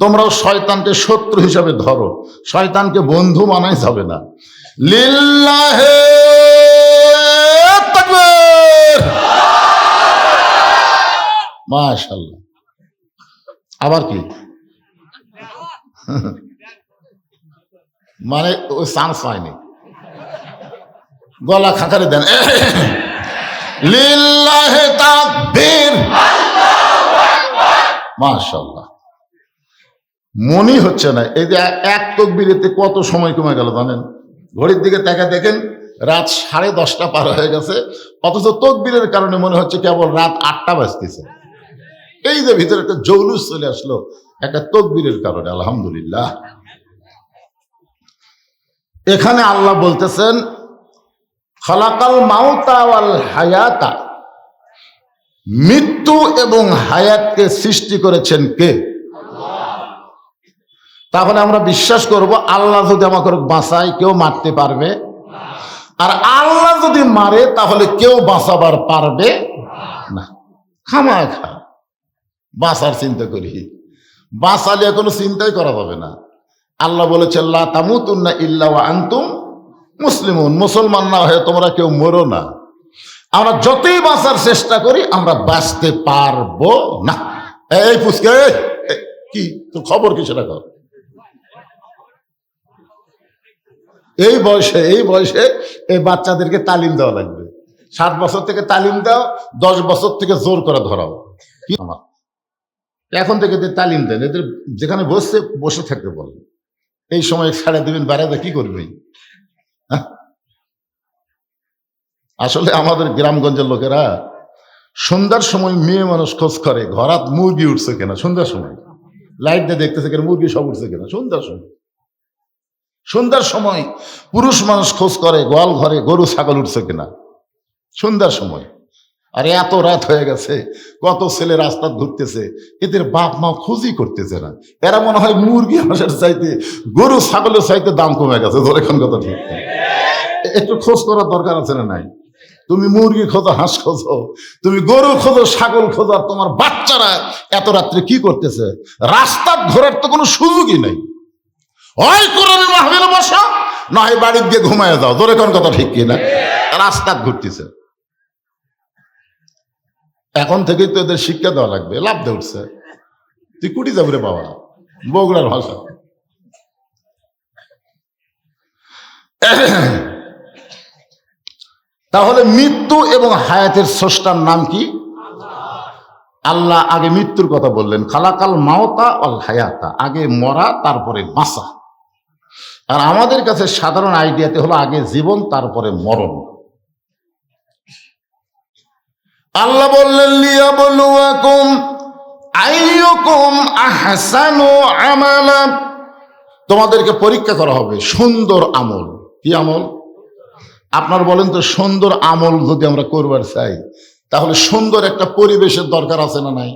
তোমরাও শয়তানকে শত্রু হিসাবে ধরো, শয়তানকে বন্ধু মানাই যাবে না। লিল্লাহি তাকবীর। মাশাআল্লাহ। আবার কি? মানে ওই চান্স পায়নি, গলা খাঁকারে দেন। লিল্লাহি তাকবীর। মাশাআল্লাহ। মনি হচ্ছে না। এই যে এক তাকবীরেতে কত সময় কমে গেল জানেন? ঘড়ির দিকে তাকা দেখেন, রাত 10:30 পার হয়ে গেছে, অথচ তাকবীরের কারণে মনে হচ্ছে কেবল রাত 8টা বাজতেছে। এই যে ভিতরে একটা জৌলুস চলে আসলো একটা তাকবীরের কারণে। আলহামদুলিল্লাহ। এখানে আল্লাহ বলতেছেন খালাকাল মাউতা ওয়াল হায়াতা, মৃত্যু এবং হায়াতকে সৃষ্টি করেছেন কে? তাহলে আমরা বিশ্বাস করব আল্লাহ যদি আমাকে বাঁচায় কেউ মারতে পারবে, আর আল্লাহ যদি মারে তাহলে কেউ বাঁচাবার পারবে না। খামাখা বাঁচার চিন্তা করি, বাঁচালে কোনো চিন্তাই করা যাবে না। আল্লাহ বলেছেন লা তামুতুন্না ইল্লা ওয়া আনতুম মুসলিমুন, মুসলমান না হয়ে তোমরা কেউ মরো না। আমরা যতই বাঁচার চেষ্টা করি আমরা বাঁচতে পারবো না। এই পুচকে, কি তোর খবর কি সেটা কর। এই বয়সে এই বাচ্চাদেরকে তালিম দেওয়া লাগবে। 7 বছর থেকে তালিম দাও, 10 বছর থেকে জোর করে ধরাও। কি আমার এখন থেকে তালিম দেন, এদের যেখানে বসে থাকতে বলেন। এই সময় ছাড়া দিবেন, বেড়াতে কি করবে? আসলে আমাদের গ্রামগঞ্জের লোকেরা সন্ধ্যার সময় মেয়ে মানুষ খোঁজ করে ঘরাত মুরগি উঠছে কিনা। সন্ধ্যার সময় লাইট দিয়ে দেখতেছে কিনা মুরগি সব উঠছে কিনা। সন্ধ্যার সময় পুরুষ মানুষ খোঁজ করে গোয়াল ঘরে গরু ছাগল উঠছে কিনা সন্ধ্যার সময়। আর এত রাত হয়ে গেছে, কত ছেলে রাস্তা ঘুরতেছে, এদের বাপ মা খুঁজই করতেছে না। এরা মনে হয় মুরগি হাঁসের চাইতে গরু ছাগলের চাইতে দাম কমে গেছে। ধরে এখন কথা ঠিক, একটু খোঁজ করার দরকার আছে না নাই? তুমি মুরগি খোঁজো, হাঁস খোঁজো, তুমি গরু খোঁজো, ছাগল খোঁজো, আর তোমার বাচ্চারা এত রাত্রে কি করতেছে? রাস্তা ঘোরার তো কোনো সুযোগই নেই। হয় কোরআনের মাহফিলে বসো, না হয় বাড়ির দিয়ে ঘুমায় যাও। ধরে কোন কথা ঠিক কিনা? রাস্তা ঘুরতেছে। এখন থেকেই তো এদের শিক্ষা দেওয়া লাগবে। লাভ দিয়ে উঠছে, তুই কুটি যাবি রে বাবা, বগুড়ার ভাষা। তাহলে মৃত্যু এবং হায়াতের স্রষ্টার নাম কি? আল্লাহ আগে মৃত্যুর কথা বললেন, খালাকাল মাওতা ওয়াল হায়াতা, আগে মরা তারপরে বাঁচা। আর আমাদের কাছে সাধারণ আইডিয়াতে হলো আগে জীবন তারপরে মরণ। আল্লাহ বললেন লিয়াবলুয়াকুম আইয়ুকুম আহসানু আমালা, তোমাদেরকে পরীক্ষা করা হবে সুন্দর আমল। কি আমল? আপনার বলেন তো, সুন্দর আমল যদি আমরা করবার চাই তাহলে সুন্দর একটা পরিবেশের দরকার আছে না নাই?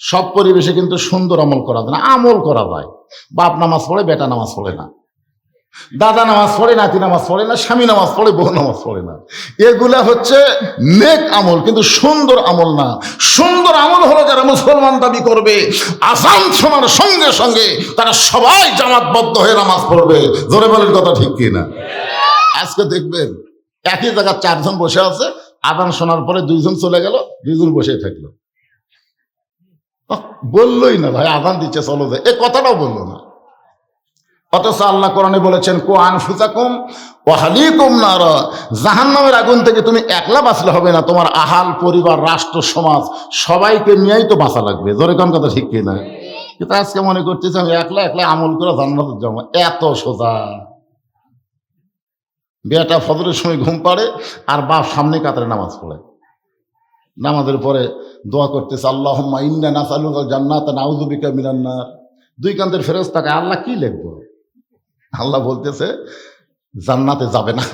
সব পরিবেশে কিন্তু সুন্দর আমল করা যায় না। আমল করা যায়, বাপ নামাজ পড়ে বেটা নামাজ পড়ে না, দাদা নামাজ পড়ে নাতি নামাজ পড়ে না, স্বামী নামাজ পড়ে বউ নামাজ পড়ে না। এগুলা হচ্ছে নেক আমল, কিন্তু সুন্দর আমল না। সুন্দর আমল হলো যারা মুসলমান দাবি করবে, আযান শোনার সঙ্গে সঙ্গে তারা সবাই জামাতবদ্ধ হয়ে নামাজ পড়বে। জোরে বলেন কথা ঠিক কি না? আজকে দেখবেন একই জায়গায় 4 জন বসে আছে, আযান শোনার পরে 2 জন চলে গেল, 2 জন বসে থাকলো। বললোই না ভাই আযান দিচ্ছে চলো যায়, এই কথাটাও বললো না। অথচ আল্লাহ কোরআনে বলেছেন কু আনফুসাকুম ওয়া আহলিকুম নার, জাহান্নামের আগুন থেকে তুমি একলা বাঁচলে হবে না, তোমার আহাল পরিবার রাষ্ট্র সমাজ সবাইকে নিয়েই তো বাঁচা লাগবে। জোরে কোন কথা ঠিক কি না? কিন্তু আজকে মনে করতেছি আমি একলা আমল করে জান্নাতে যাবো, এত সোজা। বেটা ফজরের সময় ঘুম পাড়ে আর বাপ সামনে কাতারে নামাজ পড়ে, নামাজের পরে দোয়া করতেছে আল্লাহুম্মা ইন্না নাসআলুকাল জান্নাতা নাউযু বিকা মিনান নার। 2 কান্তের ফেরেশতাকে আল্লাহ কি লিখবো? আল্লাহ বলতেছে জান্নাতে যাবে না,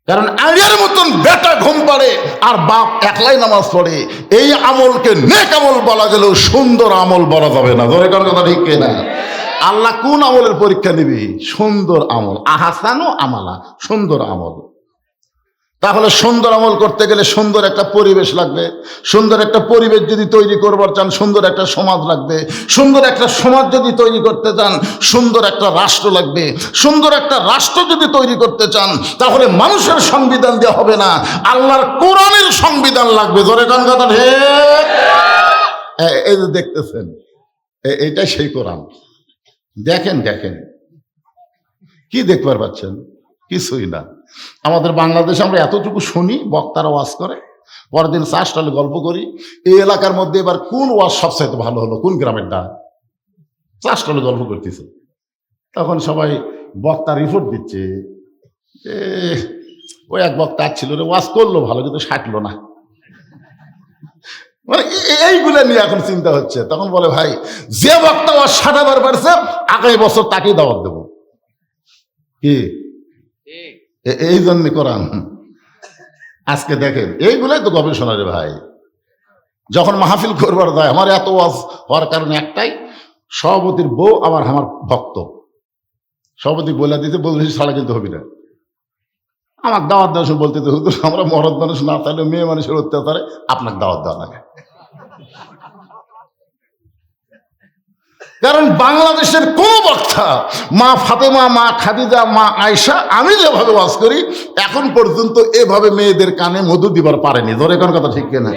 কারণ আগের মতন বেটা ঘুম পাড়ে আর বাপ একলাই নামাজ পড়ে। এই আমলকে নেক আমল বলা গেলেও সুন্দর আমল বলা যাবে না। ধরে কোন কথা ঠিক না? আল্লাহ কোন আমলের পরীক্ষা নিবি? সুন্দর আমল, আহসানু আমালা, সুন্দর আমল। তাহলে সুন্দর আমল করতে গেলে সুন্দর একটা পরিবেশ লাগবে। সুন্দর একটা পরিবেশ যদি তৈরি করবার চান, সুন্দর একটা সমাজ লাগবে। সুন্দর একটা সমাজ যদি তৈরি করতে চান, সুন্দর একটা রাষ্ট্র লাগবে। সুন্দর একটা রাষ্ট্র যদি তৈরি করতে চান, তাহলে মানুষের সংবিধান দেওয়া হবে না, আল্লাহর কোরআনের সংবিধান লাগবে। ধরে কোন কথা ঠিক? এই যে দেখতেছেন, এইটাই সেই কোরআন। দেখেন কি দেখবার পাচ্ছেন? কিছুই না। আমাদের বাংলাদেশে আমরা এতটুকু শুনি, বক্তারা ওয়াজ করে, পরের দিন 4 স্টলে গল্প করি এই এলাকার মধ্যে এবার কোন ওয়াজ সবচাইতে ভালো হলো, কোন গ্রামের ডাক। 4 স্টলে গল্প করতেছে, তখন সবাই বক্তা রিপোর্ট দিচ্ছে, ওই এক বক্তা ছিল রে, ওয়াজ করলো ভালো কিন্তু সাটলো না। মানে এইগুলা নিয়ে এখন চিন্তা হচ্ছে। তখন বলে ভাই যে বক্তা ওয়াজ সাটাবার পারছে আগামী বছর তাকেই দাওয়াত দেবো। কি এই জন্য কোরআন। আজকে দেখেন এইগুলাই তো গবেষণা রে ভাই। যখন মাহফিল করবার যায়, আমার এত ওয়াজ হওয়ার কারণে একটাই, সভাপতির বউ আমার ভক্ত। সভাপতি বলে দিতে বলতেছি ছাড়া কিন্তু হবি না। আমার দাওয়াত দেওয়ার সময় বলতে হুজুর আমরা মরদ মানুষ না তাহলে মেয়ে মানুষের অত্যাচারে আপনাকে দাওয়াত দেওয়া লাগে। কারণ বাংলাদেশের কোন বক্তা মা ফাতেমা, মা খাদিজা, মা আয়েশা, আমি যেভাবে ওয়াজ করি এখন পর্যন্ত এভাবে মেয়েদের কানে মধু দিবার পারেনি। ধরে কোন কথা ঠিক কিনা?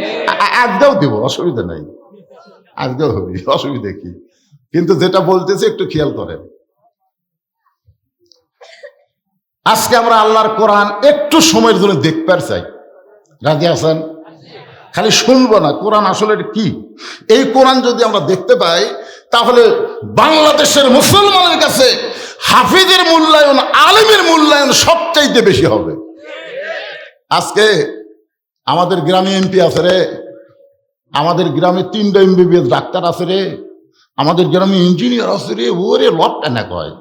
আজকেও দিব, অসুবিধা নাই, আজকেও হবে, অসুবিধা কি? কিন্তু যেটা বলতেছে একটু খেয়াল করেন। আজকে আমরা আল্লাহর কোরআন একটু সময়ের জন্য দেখতে চাই। রাজি আছেন? খালি শুনবো না, কোরআন আসলে কি। এই কোরআন যদি আমরা দেখতে পাই তাহলে বাংলাদেশের মুসলমানের কাছে হাফিজের মূল্যায়ন, আলেমের মূল্যায়ন সবচাইতে বেশি হবে। আজকে আমাদের গ্রামে এমপি আছে রে, আমাদের গ্রামে 3টা MBBS ডাক্তার আছে রে, আমাদের গ্রামে ইঞ্জিনিয়ার আছে রে, ওরে লটটা না কয়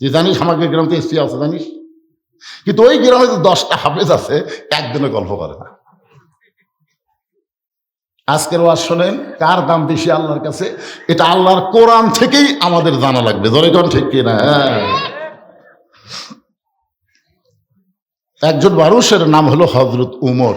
যে জানিস আমাদের গ্রামে এসপি আছে জানিস, কিন্তু ওই গ্রামে যে 10টা হাফেজ আছে একদিনে গল্প করে না। আজকের ওয়াজ শোনেন, কার দাম বেশি আল্লাহর কাছে, এটা আল্লাহর কোরআন থেকেই আমাদের জানা লাগবে। ধরে কোন ঠিক কিনা? একজন মানুষের নাম হলো হযরত উমর।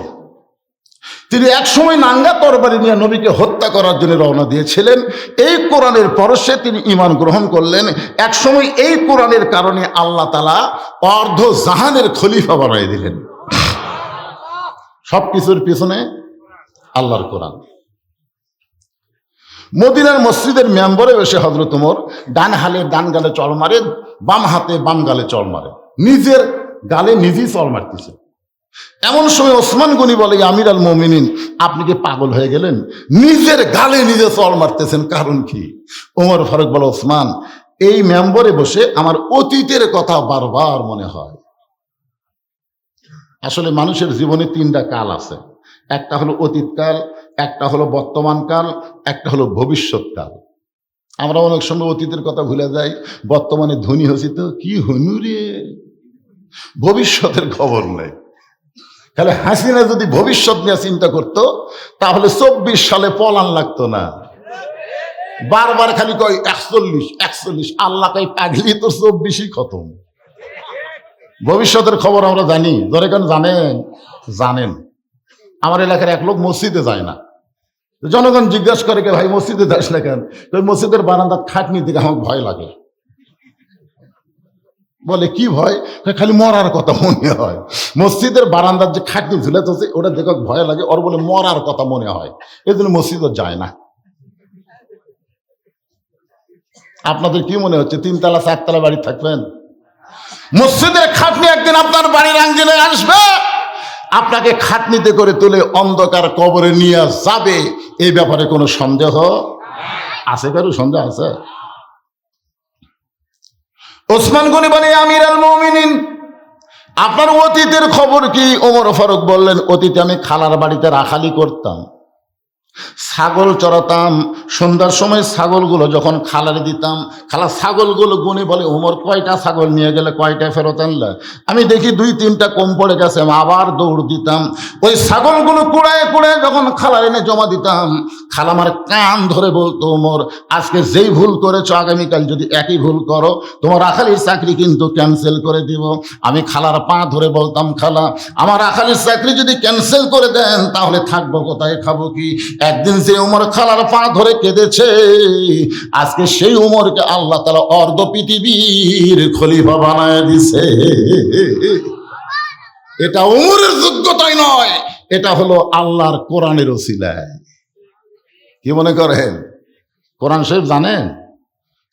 তিনি একসময় নাঙ্গা তরবারি নিয়ে নবীকে হত্যা করার জন্য রওনা দিয়েছিলেন। এই কোরআনের পরশে তিনি ঈমান গ্রহণ করলেন। একসময় এই কোরআনের কারণে আল্লাহ তাআলা অর্ধ জাহানের খলিফা বানিয়ে দিলেন। সবকিছুর পিছনে আল্লাহর কোরআন। মদিনার মসজিদের মেম্বরে বসে হযরত ওমর ডান হালে ডান গালে চড় মারে, বাম হাতে বাম গালে চড় মারে, নিজের গালে নিজেই চড় মারতেছে। এমন সময় ওসমান গনি বলে, আমির আল মুমিনিন, আপনি কি পাগল হয়ে গেলেন? নিজের গালে নিজে চড় মারতেছেন, কারণ কি? ওমর ফারুক বলে, ওসমান, এই মেম্বরে বসে আমার অতীতের কথা বারবার মনে হয়। আসলে মানুষের জীবনে 3টা কাল আছে, একটা হলো অতীতকাল, একটা হলো বর্তমান কাল, একটা হলো ভবিষ্যৎকাল। আমরা অনেক সময় অতীতের কথা ভুলে যাই, বর্তমানে ধনী হয়েছি তো কি হনু রে, ভবিষ্যতের খবর নেই। তাহলে হাসিনা যদি ভবিষ্যৎ নিয়ে চিন্তা করতো তাহলে 24 সালে পলান লাগতো না। বারবার খালি কয় 41, আল্লাহ কয় পাগলি তো 24ই খতম। ভবিষ্যতের খবর আমরা জানি। ধরে কেন জানেন? জানেন, আমার এলাকার এক লোক মসজিদে যায় না। জনগণ জিজ্ঞাসা করে, কে ভাই মসজিদে যাস না কেন? ওই মসজিদের বারান্দার খাটনি দিকে আমার ভয় লাগে। বলে কি ভয়? খালি মরার কথা মনে হয়। মসজিদের বারান্দার যে খাটনি ঝুলে আছে ওটা দেখে ভয় লাগে, ওর বলে মরার কথা মনে হয়, এই জন্য মসজিদে যায় না। আপনাদের কি মনে হচ্ছে 3 তলা 4 তলা বাড়ি থাকবেন? মসজিদের খাটনি একদিন আপনার বাড়ির আঙ্গিনে আসবে, আপনাকে খাটনিতে করে তুলে অন্ধকার কবরে নিয়ে যাবে। এই ব্যাপারে কোনো সন্দেহ আছে? কারো সন্দেহ আছে? ওসমান গনি বলে, আমির আল মুমিনিন, আপনার অতীতের খবর কি? ওমর ফারুক বললেন, অতীতে আমি খালার বাড়িতে রাখালি করতাম, ছাগল চড়াতাম। সন্ধ্যার সময় ছাগলগুলো যখন খালারে দিতাম, খালা ছাগলগুলো গুনে বলে, ওমর কয়টা ছাগল নিয়ে গেলে, কয়টা ফেরত আনলে? আমি দেখি 2-3টা কম পড়ে গেছে, আমি আবার দৌড় দিতাম। ওই ছাগলগুলো কুড়ায় কুড়ায় যখন খালার এনে জমা দিতাম, খালা আমার কান ধরে বলতো, ওমর আজকে যেই ভুল করেছো আগামীকাল যদি একই ভুল করো তোমার রাখালির চাকরি কিন্তু ক্যান্সেল করে দিব। আমি খালার পা ধরে বলতাম, খালা আমার রাখালির চাকরি যদি ক্যান্সেল করে দেন তাহলে থাকবো কোথায়, খাবো কি? একদিন যে উমর খালার পা ধরে কেঁদেছে, আজকে সেই উমরকে আল্লাহ তাআলা অর্ধ পৃথিবীর খলিফা বানায় দিছে। এটা উমরের যোগ্যতাই নয়, এটা হলো আল্লাহর কোরআনের ওসিলায়। কি মনে করেন? কোরআন শরীফ জানেন?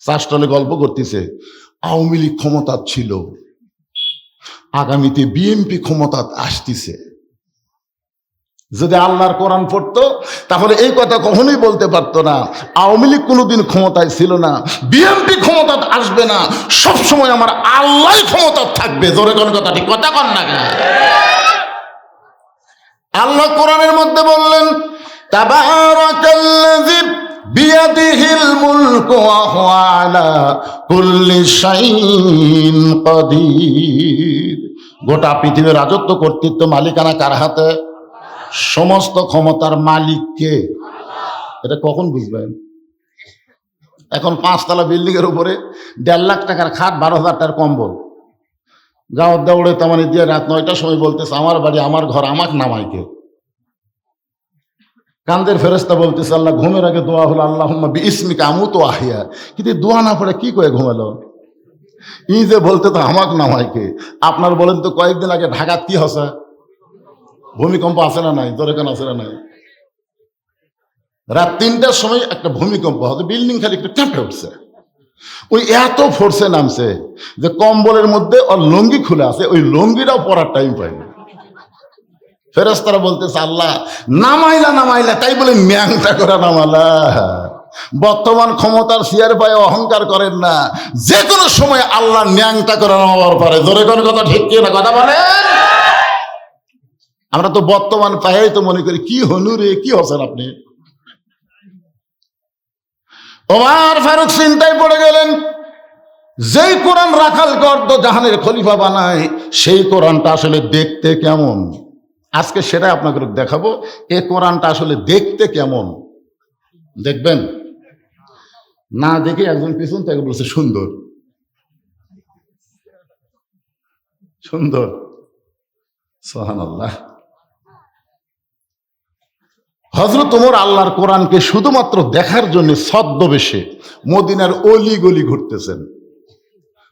চাষটলে গল্প করতেছে, আওয়ামী লীগ ক্ষমতা ছিল, আগামীতে বিএনপি ক্ষমতা আসতেছে। যদি আল্লাহর কোরআন পড়তো তাহলে এই কথা কখনোই বলতে পারতো না, আওয়ামী লীগ কোনোদিন ক্ষমতায় ছিল না, বিএনপি ক্ষমতা আসবে না, সবসময় আমার আল্লাহ ক্ষমতা থাকবে। জোরে কোন কথা, ঠিক কথা কন না কেন? আল্লাহ কোরআনের মধ্যে বললেন, তাবারাকাল্লাযী বিয়াদিহিল মুলকু ওয়া হুয়া আলা কুল্লি শাইইন কাদির। গোটা পৃথিবীর রাজত্ব, কর্তৃত্ব, মালিকানা কার হাতে? সমস্ত ক্ষমতার মালিককে। এটা কখন বুঝবেন? এখন 5 তলা বিল্ডিং এর উপরে 1.5 লাখ টাকার খাট, 12,000 টাকার কম্বল, গাঁও দৌড়ে তামানি দিয়ে রাত 9টার সময় বলতেছে, আমার বাড়ি, আমার ঘর, আমাকে নামাইকে। কান্দের ফেরেশতা বলতেছে আল্লাহ ঘুমের আগে দোয়া হলো আল্লাহুম্মা বিইসমিকা আমুতু ওয়া আহইয়া, কিন্তু দোয়া না পড়ে কি করে ঘুমালো? ই যে বলতে তো আমাক নামাইকে। আপনার বলেন তো কয়েকদিন আগে ঢাকাত কি হসে? ভূমিকম্প আছে না নাই? জোরে কেন আছে না নাই? রাত ৩টার সময় একটা ভূমিকম্প হয়তো, বিল্ডিং খালি একটু কেঁপে উঠছে। ওই এত ফোর্সে নামছে যে কম্বলের মধ্যে ওর লুঙ্গি খুলে আছে, ওই লুঙ্গিটাও পরার টাইম পাইনি। ফেরেশতারা বলতেছে আল্লাহ নামাইলা তাই বলে ন্যাংটা করে নামালা। বর্তমান ক্ষমতার চেয়ার পায়ে অহংকার করেন না, যে কোনো সময় আল্লাহ ন্যাংটা করে নামাবার পারে। জোরে কোন কথা ঠিক কি না কথা বলেন? আমরা তো বর্তমান পায়েই তো মনে করি কি হনু রে, কি হচ্ছেন আপনি? ওমর ফারুক চিন্তায় পড়ে গেলেন, যেই কোরআন রাখালকে অর্ধ জাহানের খলিফা বানায় সেই কোরআনটা আসলে দেখতে কেমন, আজকে সেটা আপনাকে দেখাবো। এ কোরআনটা আসলে দেখতে কেমন দেখবেন। না দেখে একজন পিছন থেকে বলছে সুন্দর সুন্দর, সুবহানাল্লাহ। হযরত ওমর আল্লাহর কোরআনকে শুধুমাত্র দেখার জন্য ছদ্মবেশে মদিনার অলি গলি ঘুরতেছেন।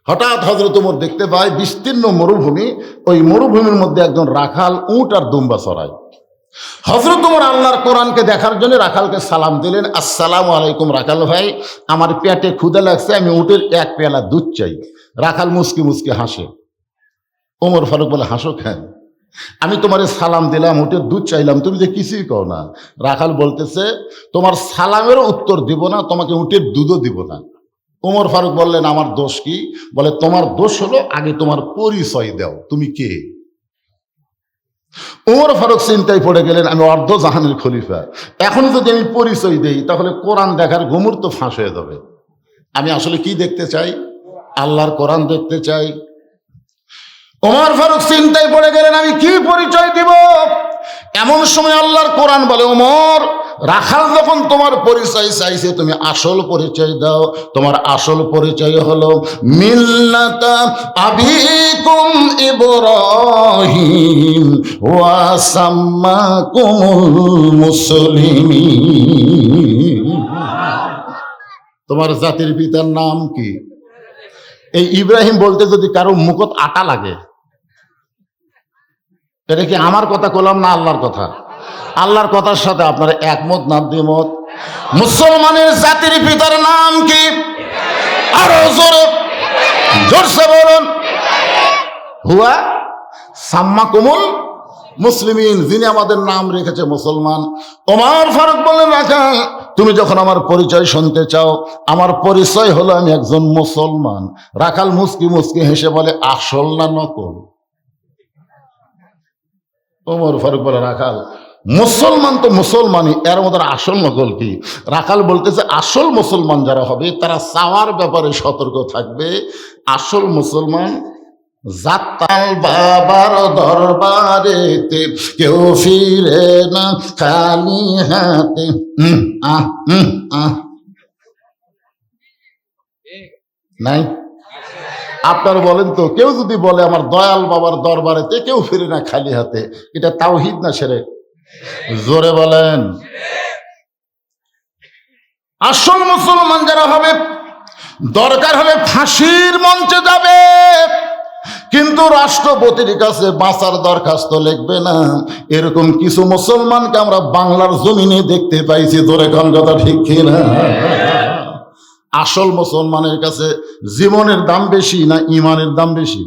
হঠাৎ হযরত ওমর দেখতে পায় বিস্তীর্ণ মরুভূমি, ওই মরুভূমির মধ্যে একজন রাখাল উট আর দুম্বা চড়ায়। হযরত ওমর আল্লাহর কোরআনকে দেখার জন্য রাখালকে সালাম দিলেন, আসসালামু আলাইকুম রাখাল ভাই, আমার পেটে ক্ষুধা লাগছে, আমি উটের এক পেয়ালা দুধ চাই। রাখাল মুসকি মুসকি হাসে। ওমর ফারুক বলে হাসো কেন? আমি তোমার সালাম দিলাম, উটের দুধ চাইলাম, তুমি যে কিছুই কও না। রাখাল বলতেছে তোমার সালামেরও উত্তর দিব না, তোমাকে উটের দুধও দিব না। ওমর ফারুক বললেন আমার দোষ কি? বলে তোমার দোষ হলো আগে তোমার পরিচয় দাও, তুমি কে? ওমর ফারুক চিন্তায় পড়ে গেলেন, আমি অর্ধ জাহানের খলিফা, এখন যদি আমি পরিচয় দেই তাহলে কোরআন দেখার গুমর তো ফাঁস হয়ে যাবে। আমি আসলে কি দেখতে চাই? আল্লাহর কোরআন দেখতে চাই। ওমর ফারুক চিন্তায় পড়ে গেলেন, আমি কি পরিচয় দিব? এমন সময় আল্লাহর কোরআন বলে, ওমর রাখাল যখন তোমার পরিচয় চাইছে তুমি আসল পরিচয় দাও। তোমার আসল পরিচয় হলো মিল্লাতা আবিকুম ইব্রাহিম ওয়া সাম্মাকুমুল মুসলিমিন। তোমার জাতির পিতার নাম কি? এই ইব্রাহিম বলতে যদি কারো মুখত আটা লাগে, এটা কি আমার কথা কলাম না আল্লাহর কথা? আল্লাহর কথার সাথে আপনারা একমত না দ্বিমত? মুসলমানের জাতির পিতার নাম কি? আরো জোরে জোরসে বলুন। হুয়া সাম্মাকুমুল মুসলিমিন, যিনি আমাদের নাম রেখেছে মুসলমান। ওমর ফারুক বললেন রাখাল তুমি যখন আমার পরিচয় শুনতে চাও, আমার পরিচয় হলো আমি একজন মুসলমান। রাখাল মুস্কি মুস্কি হেসে বলে আসল না নকল? ওমর ফারুক বলে রাখাল মুসলমান তো মুসলমানই, এর মধ্যে আসল নকল কি? রাখাল বলতেছে আসল মুসলমান যারা হবে তারা চাওয়ার ব্যাপারে সতর্ক থাকবে। আসল মুসলমান জাতাল বাবার দরবারেতে কেউ ফিরে না খালি হাতে। নাই? আপনার বলেন তো, কেউ যদি বলে আমার দয়াল বাবার দরবারেতে কেউ ফিরে না খালি হাতে, এটা তাওহীদ না শিরক? জোরে বলেন। আসল মুসলমান যারা হবে দরকার হলে ফাঁসির মঞ্চে যাবে, কিন্তু রাষ্ট্রপতির কাছে বাঁচার দরখাস্ত লিখবে না। এরকম কিছু মুসলমানকে আমরা বাংলার জমিনে দেখতে পাইছি। জোরে কোন কথা ঠিক কিনা? আসল মুসলমানের কাছে জীবনের দাম বেশি না ইমানের দাম বেশি?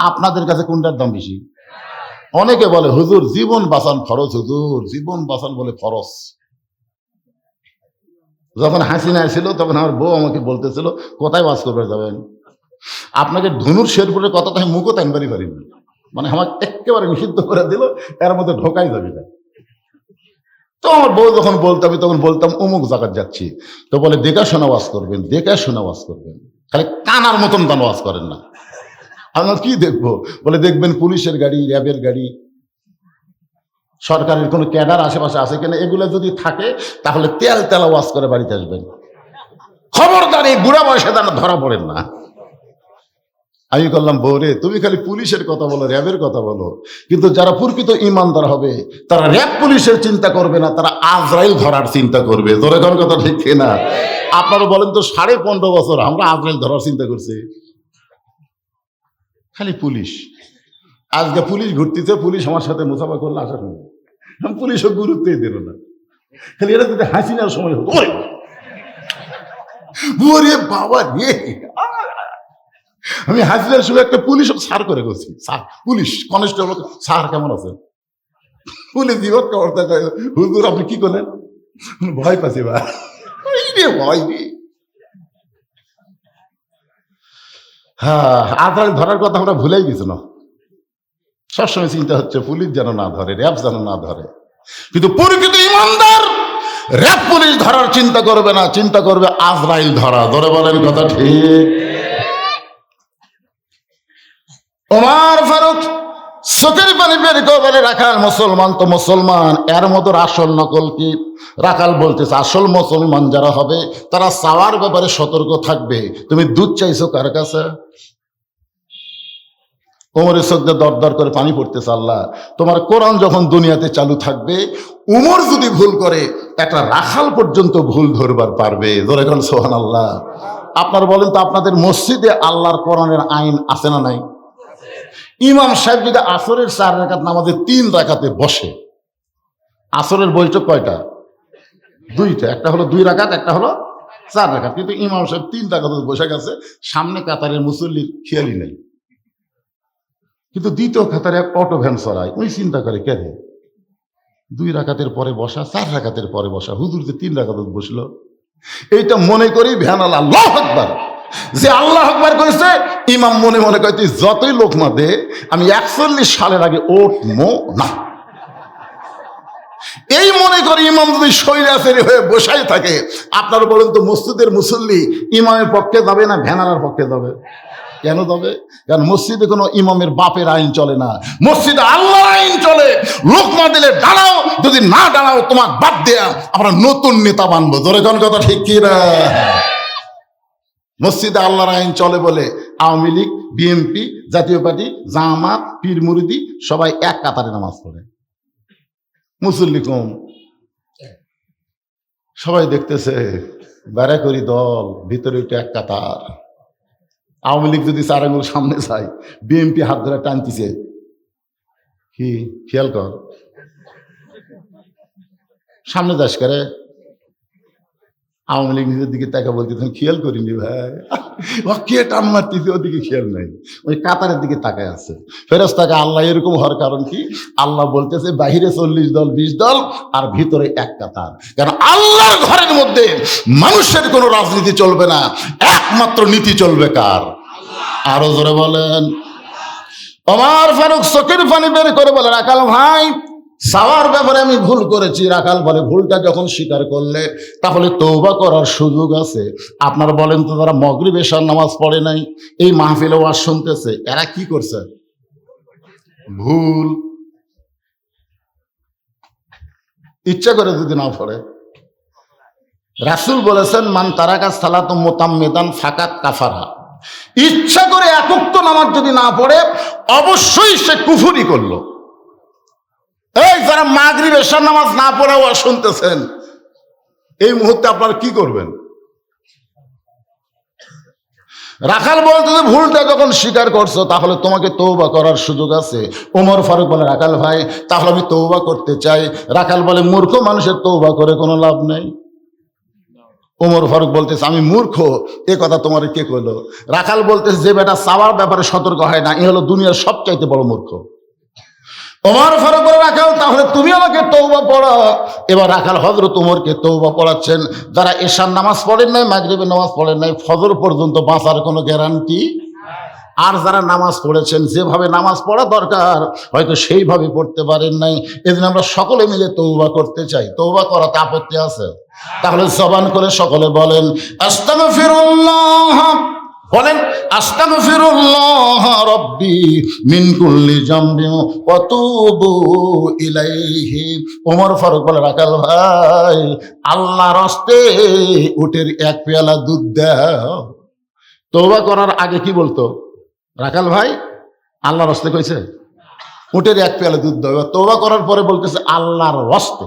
আপনাদের কাছে কোনটার দাম বেশি? অনেকে বলে হুজুর জীবন বাঁচান ফরজ, হুজুর জীবন বাঁচান বলে ফরজ। যখন হাসিনা ছিল তখন আমার বউ আমাকে বলতেছিল কোথায় বাস করবে যাবেন? আপনাকে ধনুর শেরপুরের কথাটা আমি মুখও টানবারই পারিনি, মানে আমাকে একেবারে নিষিদ্ধ করে দিল, এর মধ্যে ঢোকাই যাবি না। তো আমার বউ যখন বলতো আমি তখন বলতাম অমুক জায়গায় যাচ্ছি, তো বলে দেখাশোনা ওয়াজ করবেন, দেখাশোনা ওয়াজ করবেন, খালি কানার মতন গান ওয়াজ করেন না। আমি কি দেখবো? বলে দেখবেন পুলিশের গাড়ি, র্যাবের গাড়ি, সরকারের কোনো ক্যাডার আশেপাশে আছে কিনা, এগুলো যদি থাকে তাহলে তেল তেলা ওয়াজ করে বাড়িতে আসবেন। খবরদার এই বুড়া বয়সে তারা ধরা পড়েন না। আমি করলাম, বৌরে তুমি খালি পুলিশের কথা বলো, র্যাবের কথা বলো, কিন্তু যারা প্রকৃত ইমানদার হবে তারা র্যাব পুলিশের চিন্তা করবে না, তারা আজরাইল ধরার চিন্তা করবে। তোর এখন কথা ঠিক না? আপনারা বলেন তো, 15.5 বছর আমরা আজরাইল ধরার চিন্তা করছি, খালি পুলিশ। আজকে পুলিশ ঘুরতেছে, পুলিশ আমার সাথে মুসাফা করলে আসার সময় আমি পুলিশও গুরুত্বই দিল না, খালি এটা যদি হাসি নেওয়ার সময় হতো, ওরে বাবা রে, আমি হাসিনার সময় একটা পুলিশ সার করে গেছি, স্যার পুলিশ কনস্টেবল, স্যার কেমন আছেন? পুলিশ জীবন করতে, হুজুর আপনি কি করলেন? ভয় পাচ্ছি বা ভয় রে। হ্যাঁ, আজরাইল ধরার কথা আমরা ভুলেই গেছি না। সবসময় চিন্তা হচ্ছে পুলিশ যেন না ধরে, র্যাব যেন না ধরে, কিন্তু প্রকৃত ইমানদার র্যাব পুলিশ ধরার চিন্তা করবে না, চিন্তা করবে আজরাইল ধরা। ধরে বলেন কথা ঠিক? ওমর ফারুক চোখের পানি বের করে বলে, রাখাল মুসলমান তো মুসলমান, এর মতো আসল নকল কি? রাখাল বলতেছে, আসল মুসলমান যারা হবে তারা চাওয়ার ব্যাপারে সতর্ক থাকবে। তুমি দুধ চাইছো কার কাছে? উমরের চোখ দিয়ে দর দর করে পানি পড়তেছে। আল্লাহ, তোমার কোরআন যখন দুনিয়াতে চালু থাকবে, উমর যদি ভুল করে একটা রাখাল পর্যন্ত ভুল ধরবার পারবে। ধরে গেল সুবহানাল্লাহ। আপনারা বলেন তো, আপনাদের মসজিদে আল্লাহর কোরআনের আইন আছে না নাই? ইমাম সাহেব যদি আসরের 4 রাকাত নামাজে 3 রাকাতে বসে, আসরের বৈঠক কয়টা? 2টা, একটা হলো 2 রাকাত, একটা হলো 4 রাকাত, কিন্তু ইমাম সাহেব 3 রাকাতে বসে গেছে, সামনে কাতারের মুসল্লির খেয়ালই নেই, কিন্তু দ্বিতীয় কাতারে অটো ভ্যান চড়ায়, ওই চিন্তা করে কে রে 2 রাকাতের পরে বসা, 4 রাকাতের পরে বসা, হুজুর যে 3 রাকাত বসলো, এইটা মনে করি ভ্যান আল্লাহু আকবার, যে আল্লাহ আকবার করেছে, ইমাম মনে মনে কয় তুই যতই লোকমা দে, আমি 41 সালের আগে উঠবো না। এই মনে করি ইমাম যদি স্বৈরাচারী হয়ে বসাই থাকে, আপনারা বলেন তো, মসজিদের মুসল্লি ইমামের পক্ষে যাবে না ভ্যানালার পক্ষে যাবে? কেন যাবে? কারণ মসজিদে কোনো ইমামের বাপের আইন চলে না, মসজিদে আল্লাহর আইন চলে। লোকমা দিলে দাঁড়াও, যদি না দাঁড়াও তোমার বাদ দেয়া আমরা নতুন নেতা বানবো। ধরে কোন কথা ঠিক কি না? মসজিদে আল্লাহর আইন চলে বলে আওয়ামী লীগ, বিএনপি, জাতীয় পার্টি, জামাত, পীর মুরিদি সবাই এক কাতারে নামাজ পড়ে, মুসল্লি কম। সবাই দেখতেছে, বেড়া করি দল, ভিতরে একটু এক কাতার। আওয়ামী লীগ যদি 4 আঙুল সামনে যায়, বিএনপি হাত ধরে টানতেছে, কি খেয়াল কর, সামনে যাস করে। আওয়ামী লীগ নিজের দিকে তাকা বলতে, তুমি খেয়াল করিনি ভাই, ও কে টান মারতেছে, ওদিকে খেয়াল নাই, ওই কাতারের দিকে তাকায় আছে। ফেরেশতাকে আল্লাহ এরকম হওয়ার কারণ কি? আল্লাহ বলতেছে বাহিরে 40 দল 20 দল আর ভিতরে এক কাতার। কারণ আল্লাহর ঘরের মধ্যে মানুষের কোনো রাজনীতি চলবে না, একমাত্র নীতি চলবে কার? আরো জোরে বলেন। ওমর ফারুক চোখের পানি বের করে বলে, রাখাল ভাই, চাওয়ার ব্যাপারে আমি ভুল করেছি। রাখাল বলে, ভুলটা যখন স্বীকার করলে তাহলে তওবা করার সুযোগ আছে। আপনারা বলেন তো, যারা মাগরিব এশার নামাজ পড়ে নাই, এই মাহফিলে ওয়াজ শুনতেছে, এরা কি করছে? ভুল। ইচ্ছা করে যদি না পড়ে, রাসূল বলেছেন, মান তারাকা সালাত মুতাম্মিদান ফাকাত কাফারা। ইচ্ছা করে একক নামাজ যদি না পড়ে, অবশ্যই সে কুফরি করলো। এই যারা মাগরিব এশার নামাজ না পড়াও শুনতেছেন, এই মুহূর্তে আপনারা কি করবেন? রাখাল বলতে, যে ভুলটা যখন স্বীকার করছো তাহলে তোমাকে তওবা করার সুযোগ আছে। ওমর ফারুক বলে, রাখাল ভাই, তাহলে আমি তওবা করতে চাই। রাখাল বলে, মূর্খ মানুষের তওবা করে কোনো লাভ নেই। ওমর ফারুক বলতেছে, আমি মূর্খ, এ কথা তোমার কে কইলো? রাখাল বলতেছে, যে বেটা চাওয়ার ব্যাপারে সতর্ক হয় না, এ হলো দুনিয়ার সবচাইতে বড় মূর্খ। ওমর ফারুক বলে, রাখাল তাহলে তুমি আমাকে তওবা পড়াও। এবার রাখাল হযরত ওমরকে তওবা পড়াচ্ছেন। যারা এশার নামাজ পড়েন নাই, মাগরিবের নামাজ পড়েন নাই, ফজর পর্যন্ত বাঁচার কোনো গ্যারান্টি। আর যারা নামাজ পড়েছেন, যেভাবে নামাজ পড়া দরকার হয়তো সেইভাবে পড়তে পারেন নাই, এজন্য আমরা সকলে মিলে তওবা করতে চাই। তওবা করাতে আপত্তি আছে? তাহলে জবান করে সকলে বলেন, আস্তাগফিরুল্লাহ। বলেন, আস্তাগফিরুল্লাহ রাব্বি মিন কুল্লি জামবিন ওয়া তুবু ইলাইহি। ওমর ফারুক বলে, রাখাল ভাই, আল্লাহর রাস্তে উটের 1 পেয়ালা দুধ দাও। তওবা করার আগে কি বলতো? রাখাল ভাই আল্লাহর হস্তে কইছে উটের এক পেয়ালা দুধ দাও। তওবা করার পরে বলতেছে আল্লাহর হস্তে।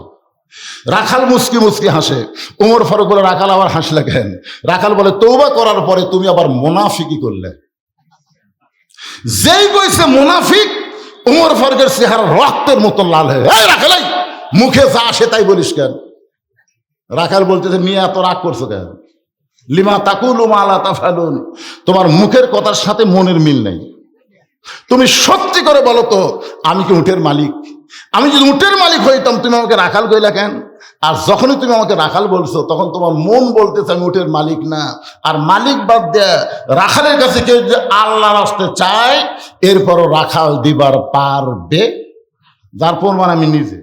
রাখাল মুসকি মুসকি হাসে। ওমর ফারুক বলে রাখাল আবার হাসলে কেন? রাখাল বলে তওবা করার পরে তুমি আবার মুনাফিকি করলে। যেই কইছে মুনাফিক, ওমর ফারুকের চেহারা রক্তের মতো লাল হয়ে, এই রাখালাই মুখে যা আসে তাই বলিস কেন? রাখাল বলতেছে মিয়া এত রাগ করছো কেন? লিমা তাকুলু মা লা তাফআলুন, তোমার মুখের কথার সাথে মনের মিল নেই। তুমি সত্যি করে বলো তো, আমি কি উটের মালিক? আমি যদি উটের মালিক হইতাম তুমি আমাকে রাখাল কইলা কেন? আর যখনই তুমি আমাকে রাখাল বলছো তখন তোমার মন বলতেছে আমি উটের মালিক না। আর মালিক বাদ দেয়া রাখালের কাছে কেউ যে আল্লাহর রাস্তে চায়, এরপরও রাখাল দিবার পারবে, যার প্রমাণ আমি নিজে।